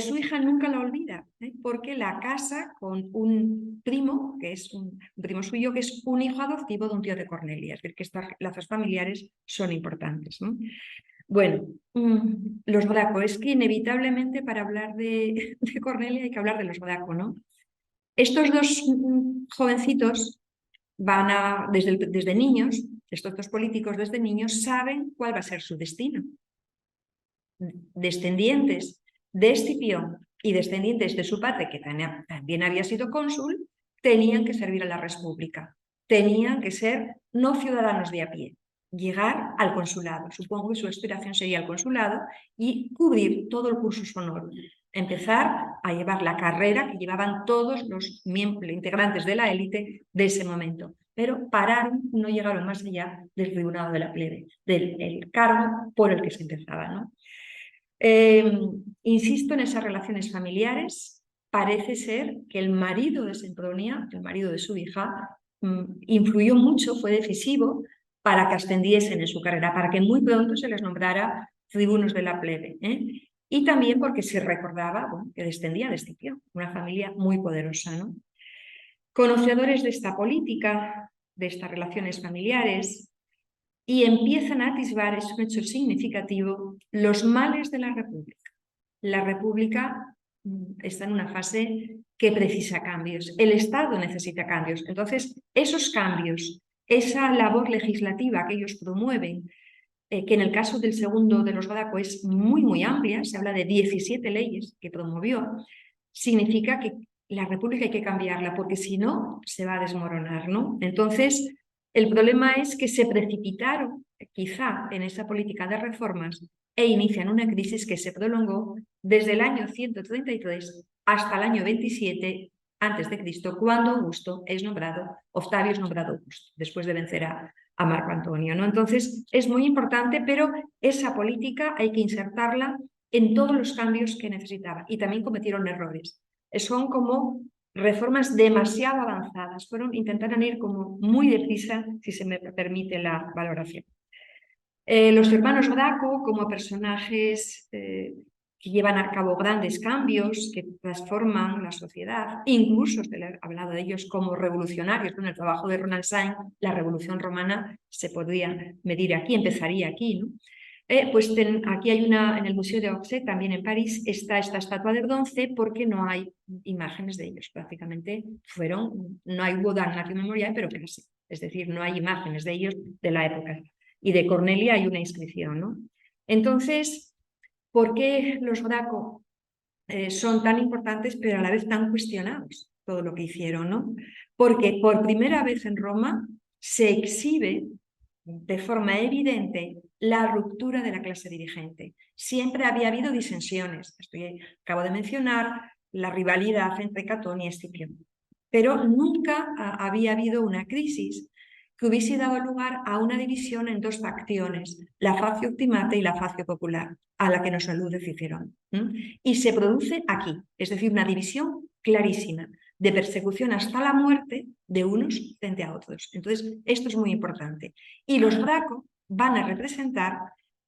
Su hija nunca la olvida, porque la casa con un primo, que es un primo suyo, que es un hijo adoptivo de un tío de Cornelia. Es decir, que estos lazos familiares son importantes, ¿no? Bueno, los Graco. Es que inevitablemente para hablar de Cornelia hay que hablar de los Graco, ¿no? Estos 2 jovencitos desde niños, estos 2 políticos desde niños saben cuál va a ser su destino. Descendientes de Escipión y descendientes de su padre, que también había sido cónsul, tenían que servir a la República. Tenían que ser no ciudadanos de a pie, llegar al consulado. Supongo que su aspiración sería el consulado y cubrir todo el cursus honorum. Empezar a llevar la carrera que llevaban todos los integrantes de la élite de ese momento. Pero pararon, no llegaron más allá del tribunado de la plebe, del cargo por el que se empezaba, ¿no? Insisto en esas relaciones familiares. parece ser que el marido de Sempronia, el marido de su hija, influyó mucho, fue decisivo para que ascendiesen en su carrera, para que muy pronto se les nombrara tribunos de la plebe. Y también porque se recordaba que descendía de Escipión, una familia muy poderosa, ¿no? Conocedores de esta política, de estas relaciones familiares, y empiezan a atisbar, es un hecho significativo, los males de la República. La República está en una fase que precisa cambios, el Estado necesita cambios. Entonces, esos cambios, esa labor legislativa que ellos promueven, que en el caso del segundo de los Gracco es muy, muy amplia, se habla de 17 leyes que promovió, significa que la República hay que cambiarla, porque si no, se va a desmoronar, ¿no? Entonces, el problema es que se precipitaron, quizá, en esa política de reformas e inician una crisis que se prolongó desde el año 133 hasta el año 27 a.C., cuando Octavio es nombrado Augusto, después de vencer a Marco Antonio, ¿no? Entonces, es muy importante, pero esa política hay que insertarla en todos los cambios que necesitaba. Y también cometieron errores. Son como reformas demasiado avanzadas. Intentaron ir como muy deprisa, si se me permite la valoración. Los hermanos Gracco, como personajes que llevan a cabo grandes cambios, que transforman la sociedad, incluso se le ha hablado de ellos como revolucionarios. En el trabajo de Ronald Sainz, la revolución romana se podría medir aquí, empezaría aquí, ¿no? Pues aquí hay en el Museo de Orsay, también en París, está esta estatua de bronce porque no hay imágenes de ellos. Prácticamente no hay damnatio memoriae, pero casi. Es decir, no hay imágenes de ellos de la época. Y de Cornelia hay una inscripción, ¿no? Entonces, ¿por qué los Gracco son tan importantes pero a la vez tan cuestionados todo lo que hicieron, ¿no? Porque por primera vez en Roma se exhibe de forma evidente la ruptura de la clase dirigente. Siempre había habido disensiones. Acabo de mencionar la rivalidad entre Catón y Escipión. Pero nunca había habido una crisis que hubiese dado lugar a una división en dos facciones, la faccio optimate y la faccio popular, a la que nos alude Cicerón. Y se produce aquí, es decir, una división clarísima, de persecución hasta la muerte de unos frente a otros. Entonces, esto es muy importante. Y los Gracco van a representar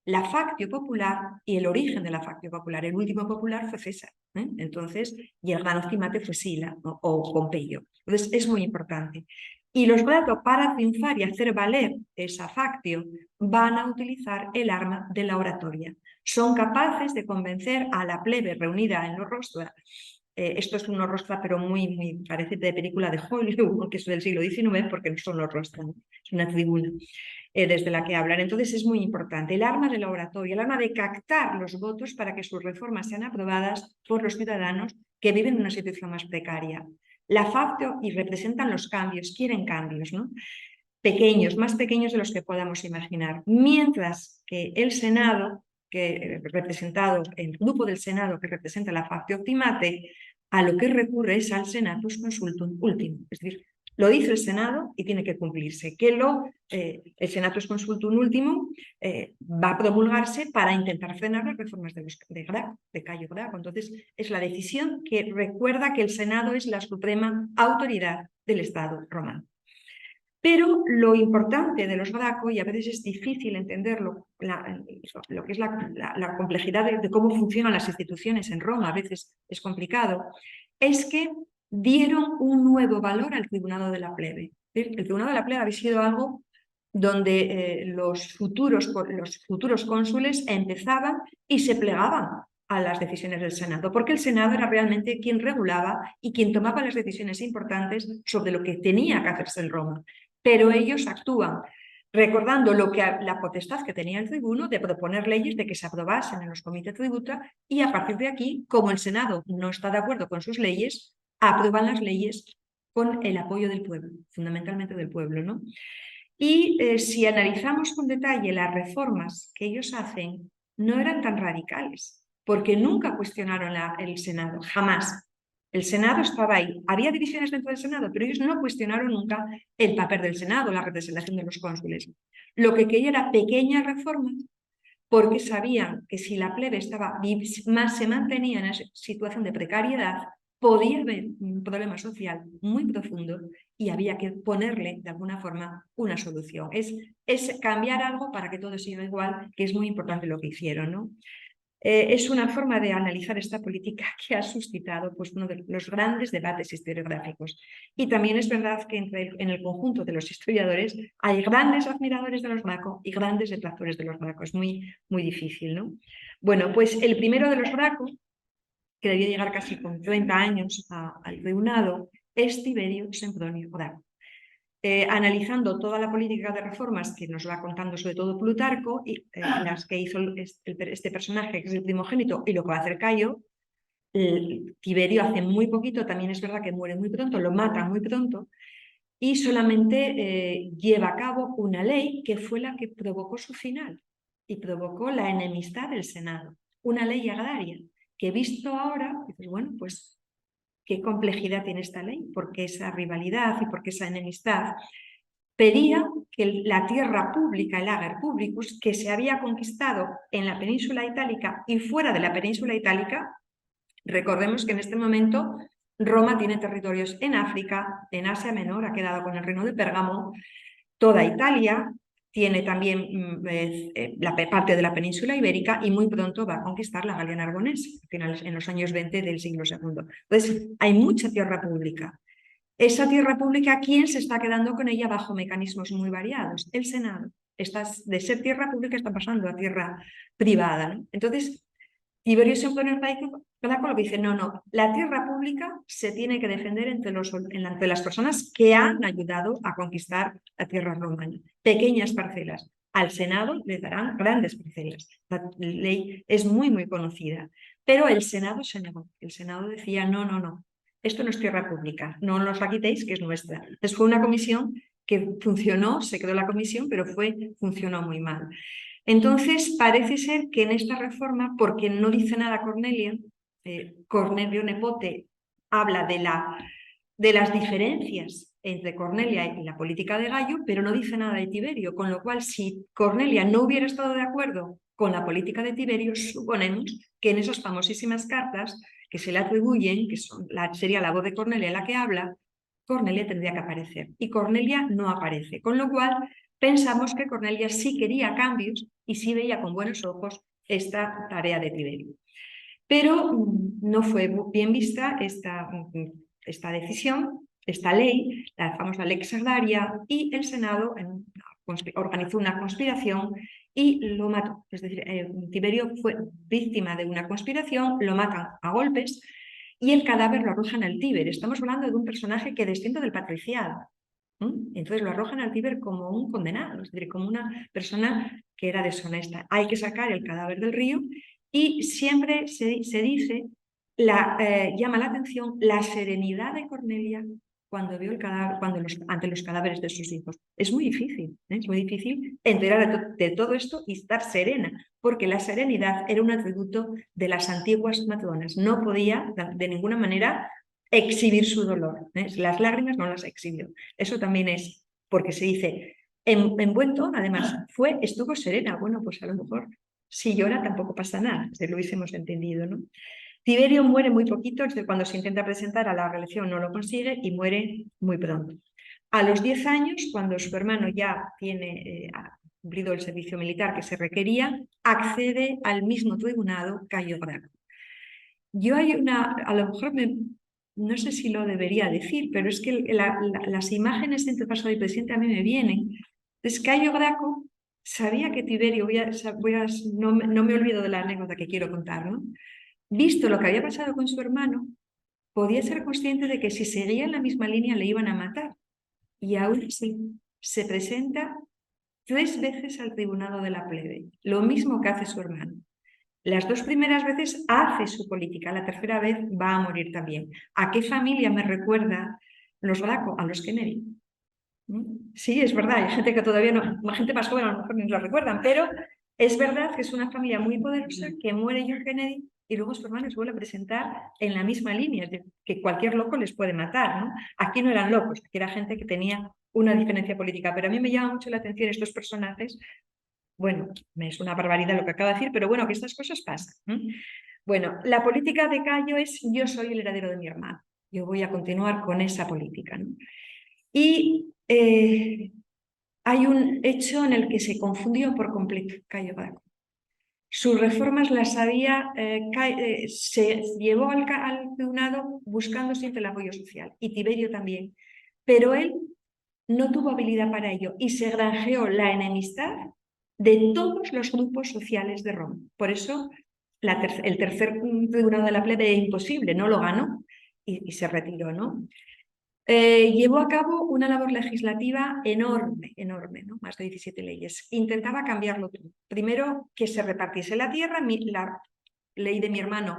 la factio popular y el origen de la factio popular. El último popular fue César, entonces, y el gran optimate fue Sila o Pompeyo. Entonces, es muy importante. Y los Gracco, para triunfar y hacer valer esa factio, van a utilizar el arma de la oratoria. Son capaces de convencer a la plebe reunida en los rostra. Esto es un rostra, pero muy parece de película de Hollywood, que es del siglo XIX, porque no son los rostra, ¿no? Es una tribuna desde la que hablan. Entonces es muy importante. El arma de la oratoria, el arma de captar los votos para que sus reformas sean aprobadas por los ciudadanos que viven en una situación más precaria. La factio, y representan los cambios, quieren cambios, ¿no? Pequeños, más pequeños de los que podamos imaginar. Mientras que el Senado, el grupo del Senado que representa la factio optimate, a lo que recurre es al senatus consultum último. Es decir, lo dice el Senado y tiene que cumplirse. El senatus consultum último va a promulgarse para intentar frenar las reformas de Cayo Gracco. Entonces, es la decisión que recuerda que el Senado es la suprema autoridad del Estado romano. Pero lo importante de los Gracco, y a veces es difícil entender lo que es la complejidad de cómo funcionan las instituciones en Roma, a veces es complicado, es que dieron un nuevo valor al tribunado de la plebe. El tribunado de la plebe había sido algo donde los futuros cónsules empezaban y se plegaban a las decisiones del Senado, porque el Senado era realmente quien regulaba y quien tomaba las decisiones importantes sobre lo que tenía que hacerse en Roma. Pero ellos actúan recordando la potestad que tenía el tribuno de proponer leyes, de que se aprobasen en los comités tributa, y a partir de aquí, como el Senado no está de acuerdo con sus leyes, aprueban las leyes con el apoyo del pueblo, fundamentalmente del pueblo, ¿no? Y si analizamos con detalle las reformas que ellos hacen, no eran tan radicales, porque nunca cuestionaron el Senado, jamás. El Senado estaba ahí. Había divisiones dentro del Senado, pero ellos no cuestionaron nunca el papel del Senado, la representación de los cónsules. Lo que querían era pequeñas reformas, porque sabían que si la plebe se mantenía en esa situación de precariedad, podía haber un problema social muy profundo y había que ponerle de alguna forma una solución. Es cambiar algo para que todo siga igual, que es muy importante lo que hicieron, ¿no? Es una forma de analizar esta política que ha suscitado pues, uno de los grandes debates historiográficos. Y también es verdad que en el conjunto de los historiadores hay grandes admiradores de los Graco y grandes detractores de los Graco. Es muy, muy difícil, ¿no? Bueno, pues el primero de los Graco, que debía llegar casi con 30 años al reinado, es Tiberio Sempronio Graco. Analizando toda la política de reformas que nos va contando sobre todo Plutarco y las que hizo este personaje que es el primogénito y lo que va a hacer Cayo, Tiberio hace muy poquito, también es verdad que muere muy pronto, lo mata muy pronto y solamente lleva a cabo una ley que fue la que provocó su final y provocó la enemistad del Senado, una ley agraria que visto ahora, dices, bueno, pues qué complejidad tiene esta ley, porque esa rivalidad y porque esa enemistad pedía que la tierra pública, el ager publicus, que se había conquistado en la península itálica y fuera de la península itálica, recordemos que en este momento Roma tiene territorios en África, en Asia Menor, ha quedado con el reino de Pérgamo, toda Italia, tiene también la parte de la península ibérica y muy pronto va a conquistar la Galia Narbonesa, en los años 20 del siglo II. Entonces, hay mucha tierra pública. Esa tierra pública, ¿quién se está quedando con ella bajo mecanismos muy variados? El Senado. De ser tierra pública está pasando a tierra privada, ¿no? Entonces, Tiberio Sempronio Graco lo que dice, no, la tierra pública se tiene que defender entre las personas que han ayudado a conquistar la tierra romana. Pequeñas parcelas. Al Senado le darán grandes parcelas. La ley es muy, muy conocida. Pero el Senado se negó. El Senado decía, no, esto no es tierra pública, no nos la quitéis, que es nuestra. Entonces fue una comisión que funcionó, se quedó la comisión, pero funcionó muy mal. Entonces, parece ser que en esta reforma, porque no dice nada Cornelia, Cornelio Nepote habla de las diferencias entre Cornelia y la política de Gayo, pero no dice nada de Tiberio, con lo cual, si Cornelia no hubiera estado de acuerdo con la política de Tiberio, suponemos que en esas famosísimas cartas que se le atribuyen, que sería la voz de Cornelia la que habla, Cornelia tendría que aparecer. Y Cornelia no aparece, con lo cual pensamos que Cornelia sí quería cambios y sí veía con buenos ojos esta tarea de Tiberio. Pero no fue bien vista esta decisión, esta ley, la famosa Lex Agraria, y el Senado organizó una conspiración y lo mató. Es decir, Tiberio fue víctima de una conspiración, lo matan a golpes y el cadáver lo arrojan al Tíber. Estamos hablando de un personaje que desciende del patriciado. Entonces lo arrojan al Tíber como un condenado, es decir, como una persona que era deshonesta. Hay que sacar el cadáver del río y siempre se dice, llama la atención la serenidad de Cornelia cuando vio el cadáver, ante los cadáveres de sus hijos. Es muy difícil enterar de todo esto y estar serena, porque la serenidad era un atributo de las antiguas matronas. No podía de ninguna manera exhibir su dolor. Las lágrimas no las exhibió. Eso también es porque se dice en buen tono, además, estuvo serena. Bueno, pues a lo mejor si llora tampoco pasa nada, si lo hubiésemos entendido, ¿no? Tiberio muere muy poquito, es decir, cuando se intenta presentar a la reelección no lo consigue y muere muy pronto. A los 10 años, cuando su hermano ya ha cumplido el servicio militar que se requería, accede al mismo tribunado Cayo Graco. Yo a lo mejor no sé si lo debería decir, pero es que las imágenes entre pasado y presente a mí me vienen. Entonces, Cayo Graco sabía que Tiberio, no me olvido de la anécdota que quiero contar, ¿no? Visto lo que había pasado con su hermano, podía ser consciente de que si seguía en la misma línea le iban a matar. Y aún así se presenta 3 veces al tribunado de la plebe, lo mismo que hace su hermano. Las 2 primeras veces hace su política, la tercera vez va a morir también. ¿A qué familia me recuerda los Graco? A los Kennedy. Sí, es verdad, hay gente que todavía no, gente más joven a lo mejor ni lo recuerdan, pero es verdad que es una familia muy poderosa que muere John Kennedy y luego su hermano se vuelve a presentar en la misma línea, es decir, que cualquier loco les puede matar, ¿no? Aquí no eran locos, aquí era gente que tenía una diferencia política, pero a mí me llama mucho la atención estos personajes Bueno, es una barbaridad lo que acabo de decir, pero bueno, que estas cosas pasan. Bueno, la política de Cayo es yo soy el heredero de mi hermano. Yo voy a continuar con esa política, ¿no? Y hay un hecho en el que se confundió por completo Cayo Graco. Sus reformas las había, se llevó al Tribunado buscando siempre el apoyo social, y Tiberio también, pero él no tuvo habilidad para ello y se granjeó la enemistad de todos los grupos sociales de Roma. Por eso el tercer tribunado de la plebe es imposible, no lo ganó y se retiró, ¿no? Llevó a cabo una labor legislativa enorme, enorme, ¿no? Más de 17 leyes. Intentaba cambiarlo todo. Primero, que se repartiese la tierra. La ley de mi hermano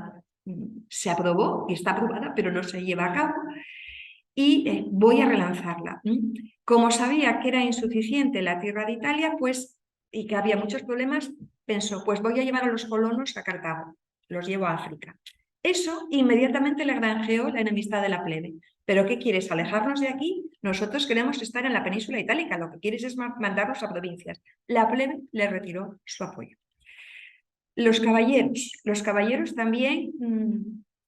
se aprobó y está aprobada, pero no se lleva a cabo. Y voy a relanzarla. Como sabía que era insuficiente la tierra de Italia, pues, y que había muchos problemas, pensó, pues voy a llevar a los colonos a Cartago, los llevo a África. Eso inmediatamente le granjeó la enemistad de la plebe. ¿Pero qué quieres? ¿Alejarnos de aquí? Nosotros queremos estar en la península itálica, lo que quieres es mandarnos a provincias. La plebe le retiró su apoyo. Los caballeros también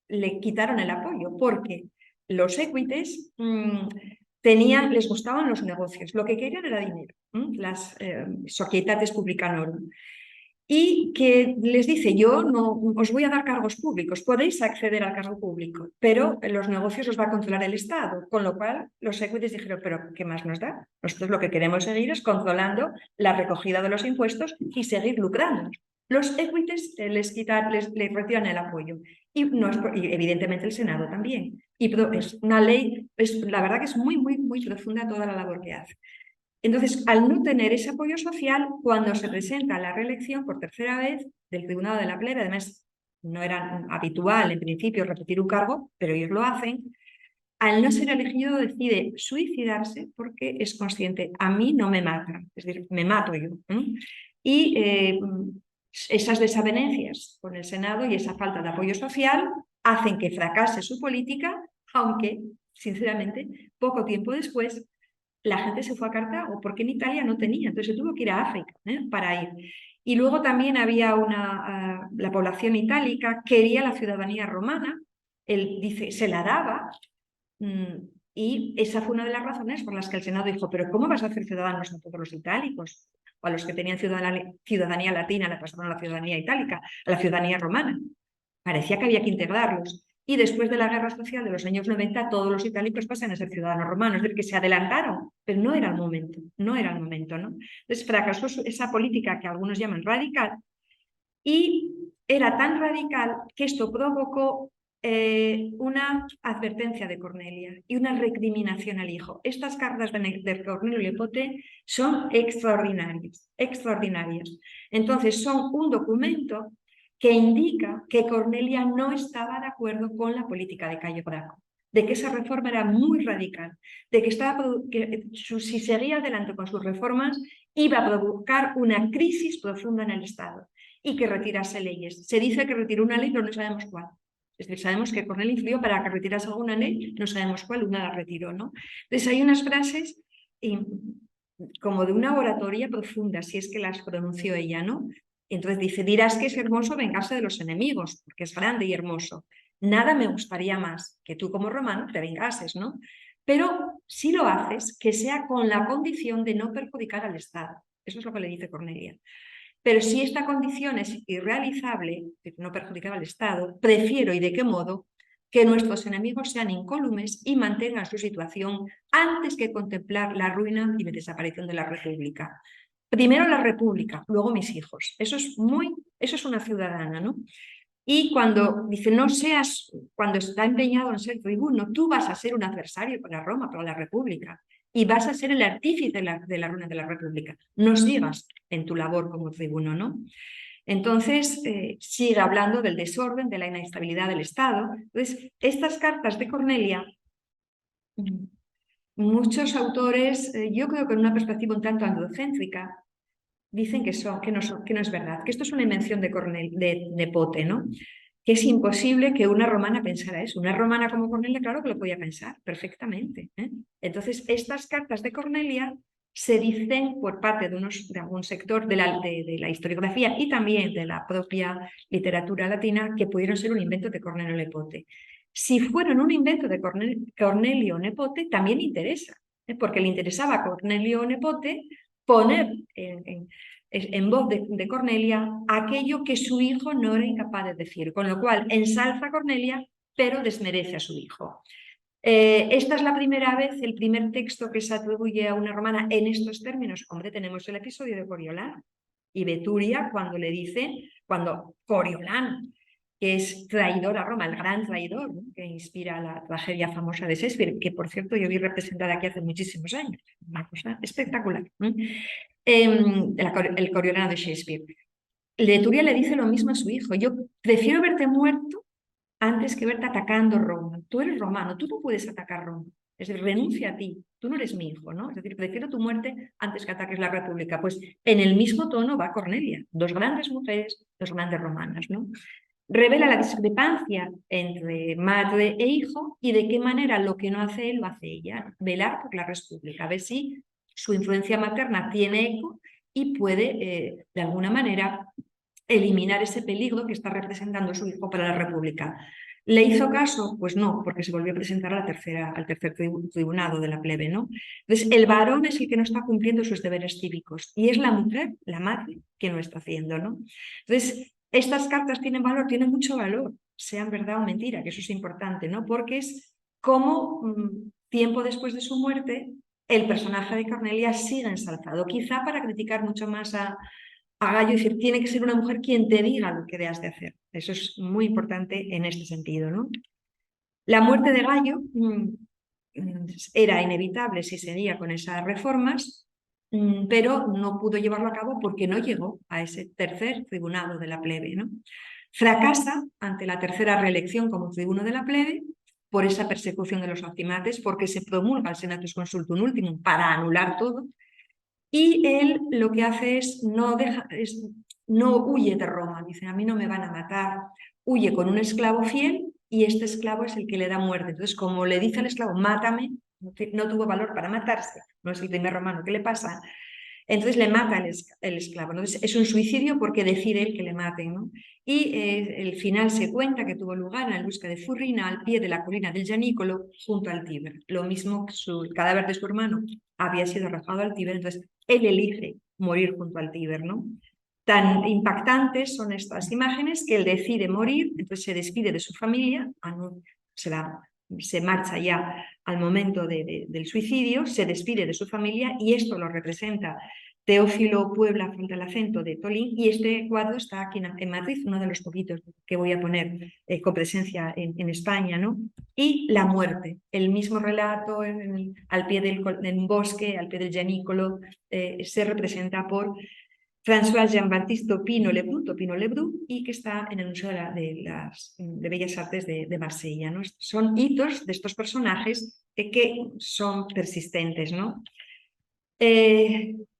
le quitaron el apoyo, porque los equites les gustaban los negocios, lo que querían era dinero, las societates publicanorum. Y que les dice, yo no os voy a dar cargos públicos, podéis acceder al cargo público, pero los negocios los va a controlar el Estado, con lo cual los equites dijeron, pero ¿qué más nos da? Nosotros lo que queremos seguir es controlando la recogida de los impuestos y seguir lucrando. Los equites les retiran el apoyo y evidentemente el Senado también. Y es una ley, la verdad que es muy, muy, muy profunda toda la labor que hace. Entonces, al no tener ese apoyo social, cuando se presenta la reelección por tercera vez del Tribunado de la Plebe, además no era habitual en principio repetir un cargo, pero ellos lo hacen, al no ser elegido decide suicidarse porque es consciente, a mí no me matan, es decir, me mato yo. Y esas desavenencias con el Senado y esa falta de apoyo social hacen que fracase su política, aunque, sinceramente, poco tiempo después la gente se fue a Cartago porque en Italia no tenía, entonces se tuvo que ir a África para ir. Y luego también había la población itálica quería la ciudadanía romana, él dice, se la daba, y esa fue una de las razones por las que el Senado dijo, pero ¿cómo vas a hacer ciudadanos a todos los itálicos? O a los que tenían ciudadanía latina, le pasaron a la ciudadanía itálica, a la ciudadanía romana. Parecía que había que integrarlos. Y después de la guerra social de los años 90, todos los itálicos pasan a ser ciudadanos romanos, es decir, que se adelantaron, pero no era el momento, no era el momento, ¿no? Entonces fracasó esa política que algunos llaman radical, y era tan radical que esto provocó una advertencia de Cornelia y una recriminación al hijo. Estas cartas de Cornelio Lepote son extraordinarias, extraordinarias. Entonces son un documento que indica que Cornelia no estaba de acuerdo con la política de Cayo Graco, de que esa reforma era muy radical, de que si seguía adelante con sus reformas iba a provocar una crisis profunda en el Estado y que retirase leyes. Se dice que retiró una ley, pero no sabemos cuál. Es decir, sabemos que Cornelia influyó para que retirase alguna ley, no sabemos cuál, una la retiró, ¿no? Entonces hay unas frases como de una oratoria profunda, si es que las pronunció ella, ¿no? Entonces dice, dirás que es hermoso vengarse de los enemigos, porque es grande y hermoso. Nada me gustaría más que tú como romano te vengases, ¿no? Pero si lo haces, que sea con la condición de no perjudicar al Estado. Eso es lo que le dice Cornelia. Pero si esta condición es irrealizable, de no perjudicar al Estado, prefiero, y de qué modo, que nuestros enemigos sean incólumes y mantengan su situación antes que contemplar la ruina y la desaparición de la República. Primero la República, luego mis hijos. Eso es una ciudadana, ¿no? Y cuando dice, cuando está empeñado en ser tribuno, tú vas a ser un adversario para Roma, para la República, y vas a ser el artífice de la ruina de la República. No sigas en tu labor como tribuno, ¿no? Entonces, sigue hablando del desorden, de la inestabilidad del Estado. Entonces, estas cartas de Cornelia, muchos autores, yo creo que en una perspectiva un tanto androcéntrica, dicen que no es verdad, que esto es una invención de Pote, ¿no? Que es imposible que una romana pensara eso. Una romana como Cornelia, claro que lo podía pensar perfectamente. Entonces, estas cartas de Cornelia se dicen por parte de algún sector de la historiografía y también de la propia literatura latina que pudieron ser un invento de Cornelio Nepote. Si fueron un invento de Cornelio Nepote, también interesa, porque le interesaba a Cornelio Nepote poner en voz de Cornelia aquello que su hijo no era incapaz de decir, con lo cual ensalza a Cornelia, pero desmerece a su hijo. Esta es la primera vez, el primer texto que se atribuye a una romana en estos términos. Hombre, tenemos el episodio de Coriolán y Beturia cuando Coriolán, que es traidor a Roma, el gran traidor, ¿no?, que inspira la tragedia famosa de Shakespeare, que por cierto yo vi representada aquí hace muchísimos años, una cosa espectacular, ¿no? El Coriolano de Shakespeare. Beturia le dice lo mismo a su hijo: yo prefiero verte muerto antes que verte atacando Roma. Tú eres romano, tú no puedes atacar Roma. Es decir, renuncia a ti, tú no eres mi hijo, ¿no? Es decir, prefiero tu muerte antes que ataques la República. Pues en el mismo tono va Cornelia, dos grandes mujeres, dos grandes romanas, ¿no? Revela la discrepancia entre madre e hijo y de qué manera lo que no hace él lo hace ella. Velar por la República, a ver si su influencia materna tiene eco y puede, de alguna manera, eliminar ese peligro que está representando su hijo para la República. ¿Le hizo caso? Pues no, porque se volvió a presentar al tercer tribunado de la plebe, ¿no? Entonces, el varón es el que no está cumpliendo sus deberes cívicos y es la mujer, la madre, que no está haciendo, ¿no? Entonces, estas cartas tienen valor, tienen mucho valor, sean verdad o mentira, que eso es importante, ¿no? Porque es como tiempo después de su muerte, el personaje de Cornelia sigue ensalzado, quizá para criticar mucho más a Gallo, decir, tiene que ser una mujer quien te diga lo que debes de hacer. Eso es muy importante en este sentido, ¿no? La muerte de Gallo era inevitable si seguía con esas reformas, pero no pudo llevarlo a cabo porque no llegó a ese tercer tribunado de la plebe, ¿no? Fracasa ante la tercera reelección como tribuno de la plebe por esa persecución de los optimates, porque se promulga el Senatus Consultum Ultimum para anular todo. Y él lo que hace es no huye de Roma, dice, a mí no me van a matar, huye con un esclavo fiel y este esclavo es el que le da muerte. Entonces, como le dice al esclavo, mátame, no tuvo valor para matarse, no es el primer romano que le pasa, entonces le mata el esclavo. Entonces, es un suicidio porque decide él que le maten, ¿no? Y el final se cuenta que tuvo lugar en la busca de Furrina, al pie de la colina del Gianicolo, junto al Tíber. Lo mismo que el cadáver de su hermano había sido arrojado al Tíber, entonces él elige morir junto al Tíber, ¿no? Tan impactantes son estas imágenes que él decide morir, entonces se despide de su familia, se marcha ya al momento del suicidio, se despide de su familia y esto lo representa Teófilo Puebla frente al acento de Tolín, y este cuadro está aquí en Madrid, uno de los poquitos que voy a poner con presencia en España, ¿no? Y la muerte, el mismo relato al pie del bosque, al pie del Gianicolo, se representa por François Jean-Baptiste Topino Lebrun, y que está en el Museo de Bellas Artes de Marsella, ¿no? Son hitos de estos personajes que son persistentes, ¿no?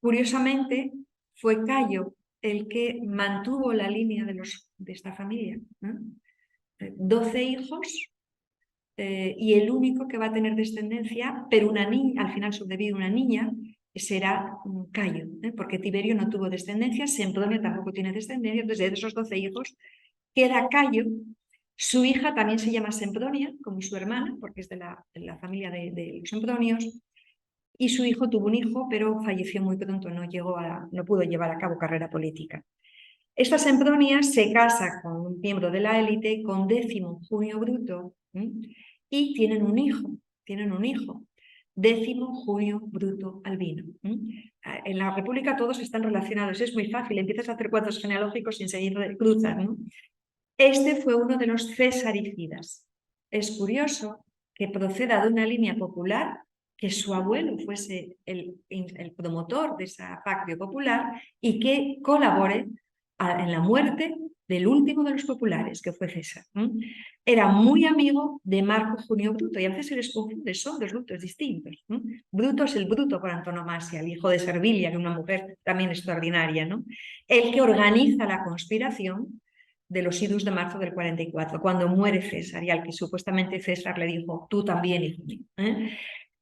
Curiosamente, fue Cayo el que mantuvo la línea de esta familia, ¿no? 12 hijos y el único que va a tener descendencia, pero una niña, al final sobrevive una niña, será Cayo, porque Tiberio no tuvo descendencia, Sempronio tampoco tiene descendencia, entonces de esos 12 hijos queda Cayo. Su hija también se llama Sempronia, como su hermana, porque es de la familia de los Sempronios, y su hijo tuvo un hijo, pero falleció muy pronto, no pudo llevar a cabo carrera política. Esta Sempronia se casa con un miembro de la élite, con Décimo Junio Bruto, y tienen un hijo, Décimo Junio Bruto Albino. En la República todos están relacionados, es muy fácil, empiezas a hacer cuadros genealógicos sin seguir cruzas, ¿no? Este fue uno de los cesaricidas. Es curioso que proceda de una línea popular, que su abuelo fuese el promotor de esa factio popular y que colabore en la muerte del último de los populares, que fue César. Era muy amigo de Marco Junio Bruto, y a veces se les confunde, son dos Brutos distintos. Bruto es el Bruto por antonomasia, el hijo de Servilia, que es una mujer también extraordinaria, ¿no? El que organiza la conspiración de los idus de marzo del 44, cuando muere César, y al que supuestamente César le dijo, tú también, hijo mío.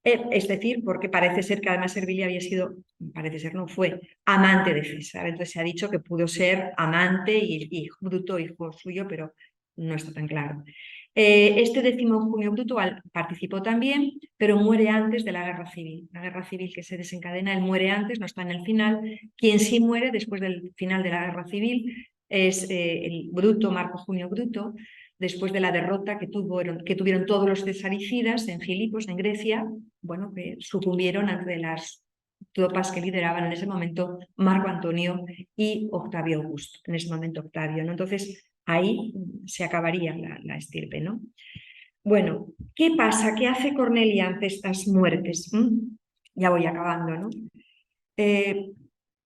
Es decir, porque parece ser que además Servilia había sido, parece ser no fue, amante de César. Entonces se ha dicho que pudo ser amante y Bruto hijo suyo, pero no está tan claro. Este 10 junio Bruto participó también, pero muere antes de la guerra civil. La guerra civil que se desencadena, él muere antes, no está en el final. Quien sí muere después del final de la guerra civil es el Bruto, Marco Junio Bruto, después de la derrota que tuvieron todos los cesaricidas en Filipos, en Grecia, bueno, que sucumbieron ante las tropas que lideraban en ese momento Marco Antonio y Octavio Augusto, en ese momento Octavio, ¿no? Entonces, ahí se acabaría la estirpe, ¿no? Bueno, ¿qué pasa? ¿Qué hace Cornelia ante estas muertes? Ya voy acabando, ¿no?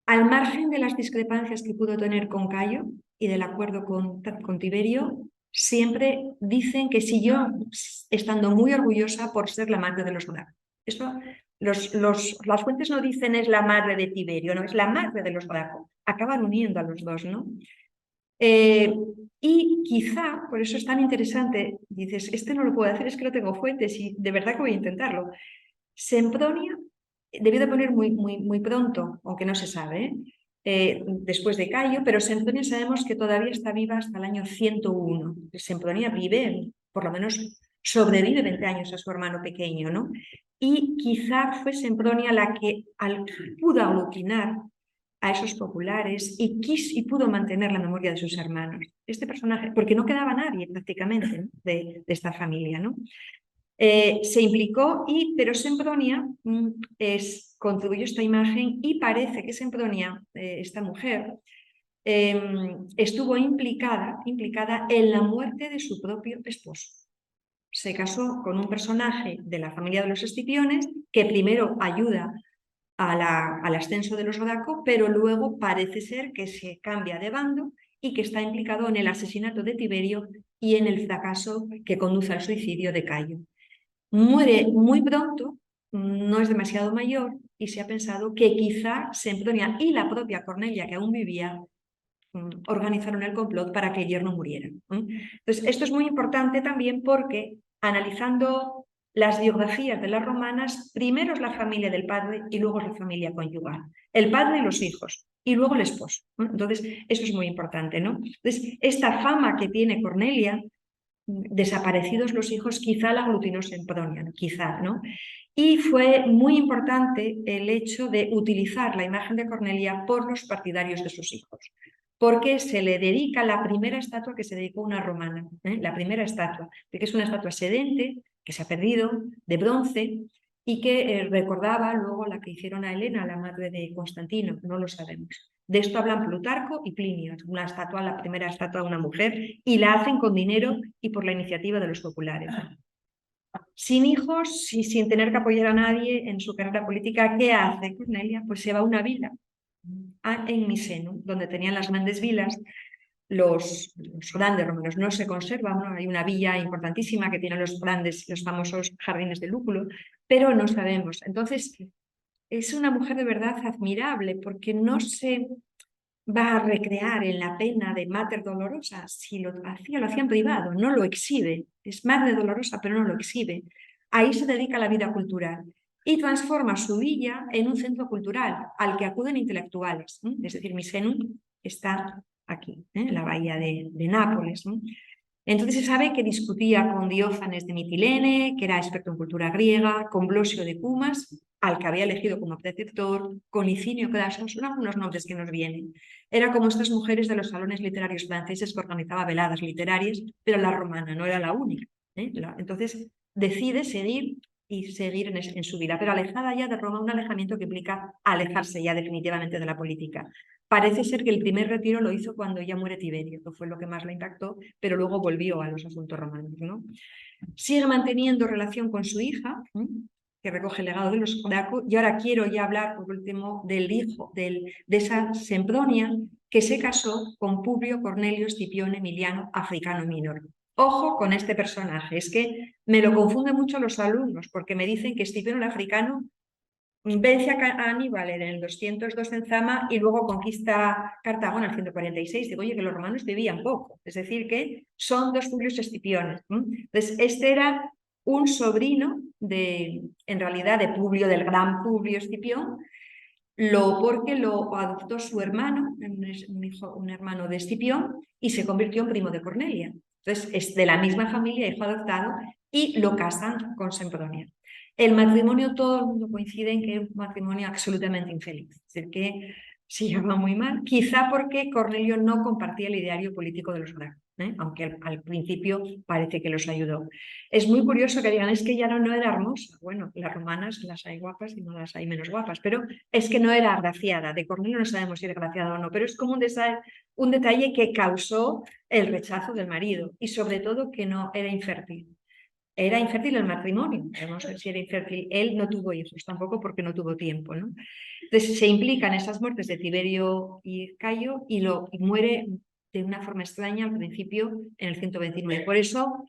Al margen de las discrepancias que pudo tener con Cayo y del acuerdo con Tiberio, siempre dicen que siguió estando muy orgullosa por ser la madre de los Gracos. Eso, las fuentes no dicen es la madre de Tiberio, no, es la madre de los Gracos. Acaban uniendo a los dos, ¿no? Y quizá, por eso es tan interesante, dices, este no lo puedo hacer, es que no tengo fuentes y de verdad que voy a intentarlo. Sempronia debió de poner muy pronto, aunque no se sabe, después de Cayo, pero Sempronia sabemos que todavía está viva hasta el año 101. Sempronia vive, por lo menos sobrevive 20 años a su hermano pequeño, ¿no? Y quizá fue Sempronia la que pudo aglutinar a esos populares y pudo mantener la memoria de sus hermanos. Este personaje, porque no quedaba nadie prácticamente, ¿no? de esta familia, ¿no? Se implicó, pero Sempronia contribuyó esta imagen y parece que Sempronia, esta mujer, estuvo implicada en la muerte de su propio esposo. Se casó con un personaje de la familia de los Escipiones que primero ayuda al ascenso de los Graco, pero luego parece ser que se cambia de bando y que está implicado en el asesinato de Tiberio y en el fracaso que conduce al suicidio de Cayo. Muere muy pronto, no es demasiado mayor, y se ha pensado que quizá Sempronia y la propia Cornelia, que aún vivía, organizaron el complot para que el yerno muriera. Entonces, esto es muy importante también porque, analizando las biografías de las romanas, primero es la familia del padre y luego es la familia conyugal. El padre y los hijos, y luego el esposo. Entonces, eso es muy importante, ¿no? Entonces, esta fama que tiene Cornelia, desaparecidos los hijos, quizá la aglutinó Sempronia, quizá, ¿no? Y fue muy importante el hecho de utilizar la imagen de Cornelia por los partidarios de sus hijos, porque se le dedica la primera estatua que se dedicó a una romana, la primera estatua, que es una estatua sedente, que se ha perdido, de bronce, y que recordaba luego la que hicieron a Helena, la madre de Constantino, no lo sabemos. De esto hablan Plutarco y Plinio, una estatua, la primera estatua de una mujer, y la hacen con dinero y por la iniciativa de los populares. Sin hijos y sin tener que apoyar a nadie en su carrera política, ¿qué hace Cornelia? Pues se va a una vila en Miseno, donde tenían las grandes vilas. Los grandes romanos no se conservan, ¿no? Hay una villa importantísima que tiene los famosos jardines de Lúculo, pero no sabemos. Entonces, es una mujer de verdad admirable porque no se va a recrear en la pena de Mater Dolorosa. Si lo hacía en privado, no lo exhibe. Es Madre Dolorosa, pero no lo exhibe. Ahí se dedica a la vida cultural y transforma su villa en un centro cultural al que acuden intelectuales. Es decir, Misenum está aquí, en la bahía de Nápoles. Entonces se sabe que discutía con Diófanes de Mitilene, que era experto en cultura griega, con Blosio de Cumas, al que había elegido como preceptor, con Licinio Craso, son algunos nombres que nos vienen. Era como estas mujeres de los salones literarios franceses que organizaba veladas literarias, pero la romana no era la única. Entonces decide seguir en su vida, pero alejada ya de Roma, un alejamiento que implica alejarse ya definitivamente de la política. Parece ser que el primer retiro lo hizo cuando ya muere Tiberio, que fue lo que más la impactó, pero luego volvió a los asuntos romanos, ¿no? Sigue manteniendo relación con su hija, que recoge el legado de los Graco, y ahora quiero ya hablar por último del hijo de esa Sempronia que se casó con Publio Cornelio Escipión Emiliano Africano Minor. Ojo con este personaje, es que me lo confunden mucho los alumnos porque me dicen que Escipión el Africano vence a Aníbal en el 202 en Zama y luego conquista Cartago en el 146. Digo, oye, que los romanos vivían poco, es decir, que son dos Publios Escipiones. Entonces, este era un sobrino en realidad de Publio, del gran Publio Escipión, porque lo adoptó su hermano, un hermano de Escipión, y se convirtió en primo de Cornelia. Entonces es de la misma familia, hijo adoptado, y lo casan con Sempronia. El matrimonio, todo el mundo coincide en que es un matrimonio absolutamente infeliz, es decir, que se lleva muy mal, quizá porque Cornelio no compartía el ideario político de los Graco, aunque al principio parece que los ayudó. Es muy curioso que digan, es que ella no era hermosa. Bueno, las romanas las hay guapas y no las hay menos guapas, pero es que no era agraciada. De Cornelio no sabemos si era agraciada o no, pero es como un detalle que causó el rechazo del marido y sobre todo que no era infértil. Era infértil el matrimonio, vamos a ver si era infértil. Él no tuvo hijos tampoco porque no tuvo tiempo, ¿no? Entonces se implican esas muertes de Tiberio y Cayo y muere de una forma extraña al principio en el 129. Por eso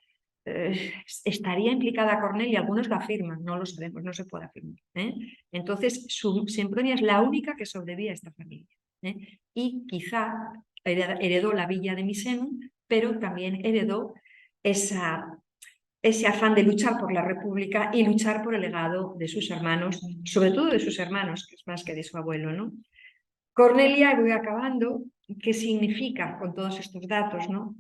estaría implicada Cornelia, algunos lo afirman, no lo sabemos, no se puede afirmar. Entonces Sempronia es la única que sobrevive a esta familia. Y quizá heredó la villa de Misenum, pero también heredó ese afán de luchar por la República y luchar por el legado de sus hermanos, sobre todo de sus hermanos, que es más que de su abuelo, ¿no? Cornelia, voy acabando, ¿qué significa con todos estos datos, ¿no?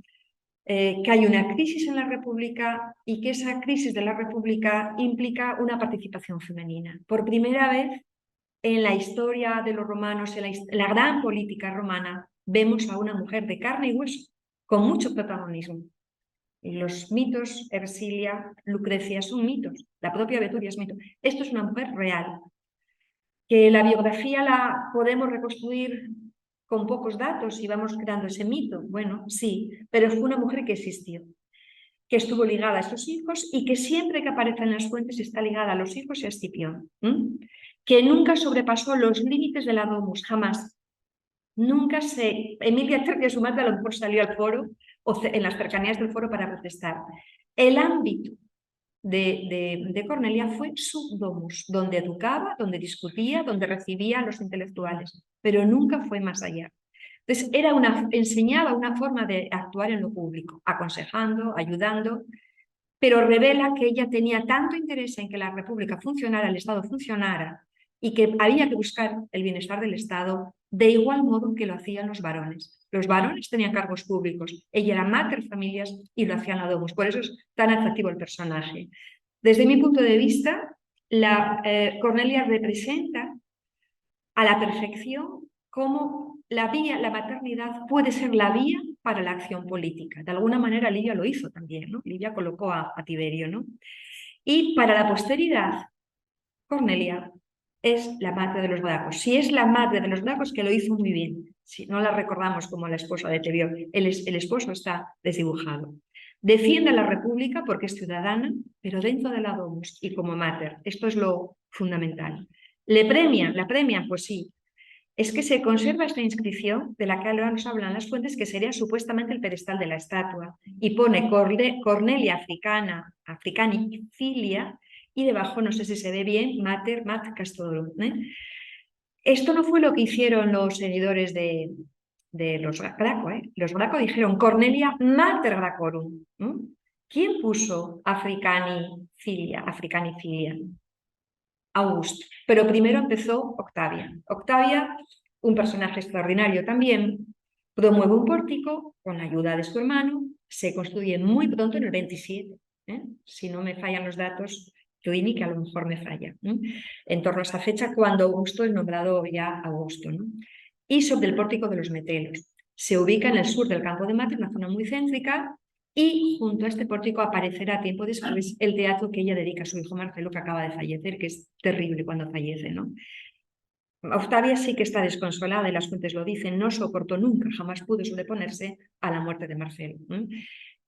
Que hay una crisis en la República y que esa crisis de la República implica una participación femenina. Por primera vez en la historia de los romanos, en la gran política romana, vemos a una mujer de carne y hueso, con mucho protagonismo. Los mitos, Ersilia, Lucrecia, son mitos. La propia Veturia es mito. Esto es una mujer real. Que la biografía la podemos reconstruir con pocos datos y vamos creando ese mito. Bueno, sí, pero fue una mujer que existió, que estuvo ligada a estos hijos y que siempre que aparece en las fuentes está ligada a los hijos y a Escipión. Que nunca sobrepasó los límites de la domus, jamás. Nunca Emilia Tercia, su madre, a lo mejor salió al foro o en las cercanías del foro para protestar. El ámbito de Cornelia fue su domus, donde educaba, donde discutía, donde recibía a los intelectuales, pero nunca fue más allá. Entonces enseñaba una forma de actuar en lo público, aconsejando, ayudando, pero revela que ella tenía tanto interés en que la República funcionara, el Estado funcionara, y que había que buscar el bienestar del Estado de igual modo que lo hacían los varones. Los varones tenían cargos públicos, ella era mater familias y lo hacían a domus. Por eso es tan atractivo el personaje. Desde mi punto de vista, Cornelia representa a la perfección cómo la maternidad puede ser la vía para la acción política. De alguna manera Livia lo hizo también, ¿no? Livia colocó a Tiberio, ¿no? Y para la posteridad, Cornelia es la madre de los Gracos. Si es la madre de los Gracos, que lo hizo muy bien. Si no la recordamos como la esposa de Tiberio, el esposo está desdibujado. Defiende a la República porque es ciudadana, pero dentro de la domus y como mater. Esto es lo fundamental. La premian, pues sí. Es que se conserva esta inscripción de la que ahora nos hablan las fuentes, que sería supuestamente el pedestal de la estatua, y pone Cornelia Africani Filia, y debajo, no sé si se ve bien, Mater Mat Castorum. Esto no fue lo que hicieron los seguidores de los Graco. Los Graco dijeron Cornelia Mater Gracorum. ¿Quién puso Africani Filia? Augusto. Pero primero empezó Octavia. Octavia, un personaje extraordinario también, promueve un pórtico con la ayuda de su hermano, se construye muy pronto en el 27, si no me fallan los datos, Tuini, que a lo mejor me falla, en torno a esta fecha, cuando Augusto es nombrado ya Augusto. Y sobre el pórtico de los Metelos. Se ubica en el sur del campo de Marte, una zona muy céntrica, y junto a este pórtico aparecerá tiempo después el teatro que ella dedica a su hijo Marcelo, que acaba de fallecer, que es terrible cuando fallece, ¿no? Octavia sí que está desconsolada y las fuentes lo dicen, no soportó nunca, jamás pudo sobreponerse a la muerte de Marcelo.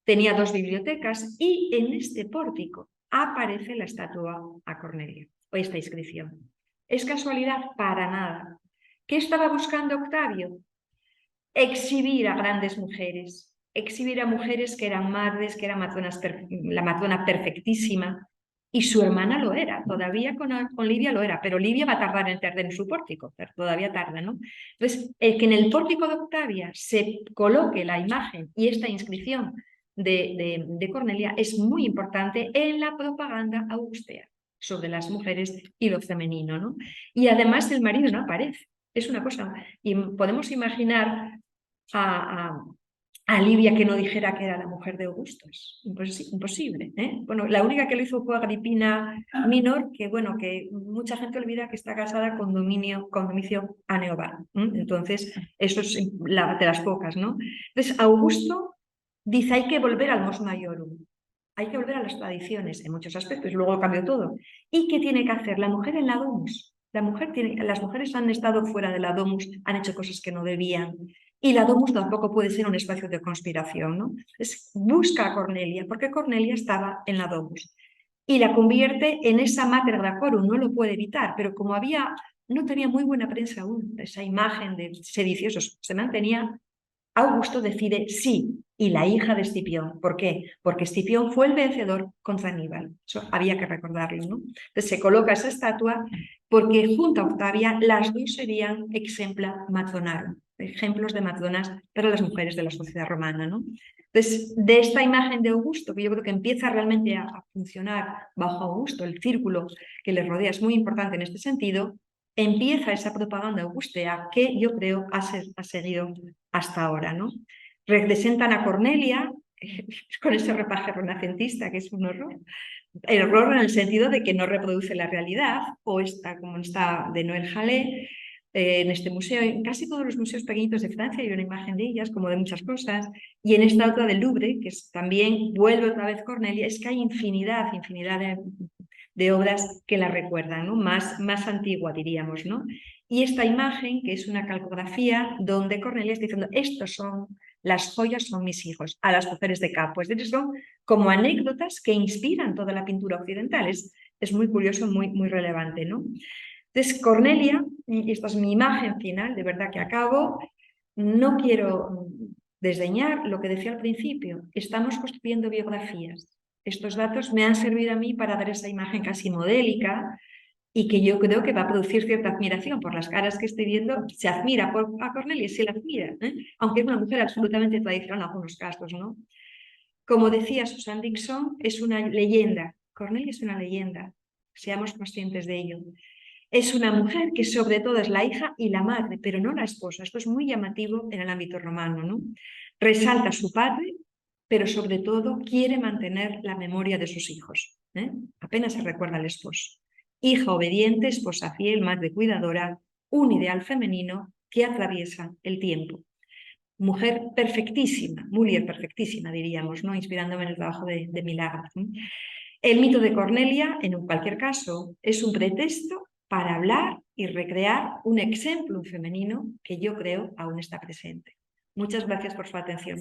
Tenía 2 bibliotecas y en este pórtico aparece la estatua a Cornelia, o esta inscripción. ¿Es casualidad? Para nada. ¿Qué estaba buscando Octavio? Exhibir a grandes mujeres, exhibir a mujeres que eran madres, que eran la matrona perfectísima, y su hermana lo era, todavía con Livia lo era, pero Livia va a tardar en entrar en su pórtico, pero todavía tarda, ¿no? Entonces, el que en el pórtico de Octavia se coloque la imagen y esta inscripción de Cornelia es muy importante en la propaganda augustea sobre las mujeres y lo femenino, ¿no? Y además el marido no aparece. Es una cosa, y podemos imaginar a Livia que no dijera que era la mujer de Augusto. Es imposible, ¿eh? Bueno, la única que lo hizo fue Agripina Minor, que bueno, que mucha gente olvida que está casada con Domicio Aneobar. Entonces, eso es de las pocas, ¿no? Entonces, Augusto dice, hay que volver al mos maiorum. Hay que volver a las tradiciones en muchos aspectos, luego cambió todo. ¿Y qué tiene que hacer la mujer en la domus? Las mujeres han estado fuera de la domus, han hecho cosas que no debían, y la domus tampoco puede ser un espacio de conspiración, ¿no? Busca a Cornelia, porque Cornelia estaba en la domus, y la convierte en esa mater gracorum, no lo puede evitar, pero como no tenía muy buena prensa aún, esa imagen de sediciosos se mantenía. Augusto decide sí, y la hija de Escipión. ¿Por qué? Porque Escipión fue el vencedor contra Aníbal. Eso había que recordarlo, ¿no? Entonces se coloca esa estatua porque junto a Octavia las dos serían exempla Matronarum, ejemplos de matronas para las mujeres de la sociedad romana, ¿no? Entonces, de esta imagen de Augusto, que yo creo que empieza realmente a funcionar bajo Augusto, el círculo que le rodea es muy importante en este sentido, empieza esa propaganda augustea que yo creo ha seguido hasta ahora, ¿no? Representan a Cornelia con ese repaje renacentista que es un horror. El horror en el sentido de que no reproduce la realidad, o está como está de Noël Jallet, en este museo, en casi todos los museos pequeñitos de Francia hay una imagen de ellas, como de muchas cosas, y en esta otra del Louvre, que también vuelve otra vez Cornelia, es que hay infinidad de obras que la recuerdan, ¿no? Más antigua, diríamos, ¿no? Y esta imagen, que es una calcografía donde Cornelia está diciendo, las joyas son mis hijos, a las mujeres de campo. Es decir, son como anécdotas que inspiran toda la pintura occidental. Es muy curioso, muy relevante, ¿no? Entonces, Cornelia, y esta es mi imagen final, de verdad que acabo, no quiero desdeñar lo que decía al principio, estamos construyendo biografías. Estos datos me han servido a mí para dar esa imagen casi modélica y que yo creo que va a producir cierta admiración por las caras que estoy viendo. Se admira a Cornelia, se la admira, ¿eh? Aunque es una mujer absolutamente tradicional en algunos casos, ¿no? Como decía Susan Dixon, es una leyenda. Cornelia es una leyenda, seamos conscientes de ello. Es una mujer que sobre todo es la hija y la madre, pero no la esposa. Esto es muy llamativo en el ámbito romano, ¿no? Resalta a su padre, pero sobre todo quiere mantener la memoria de sus hijos, ¿eh? Apenas se recuerda al esposo. Hija obediente, esposa fiel, madre cuidadora, un ideal femenino que atraviesa el tiempo. Mujer perfectísima, mujer perfectísima, diríamos, ¿no? Inspirándome en el trabajo de Milagro. El mito de Cornelia, en cualquier caso, es un pretexto para hablar y recrear un exemplo femenino que yo creo aún está presente. Muchas gracias por su atención.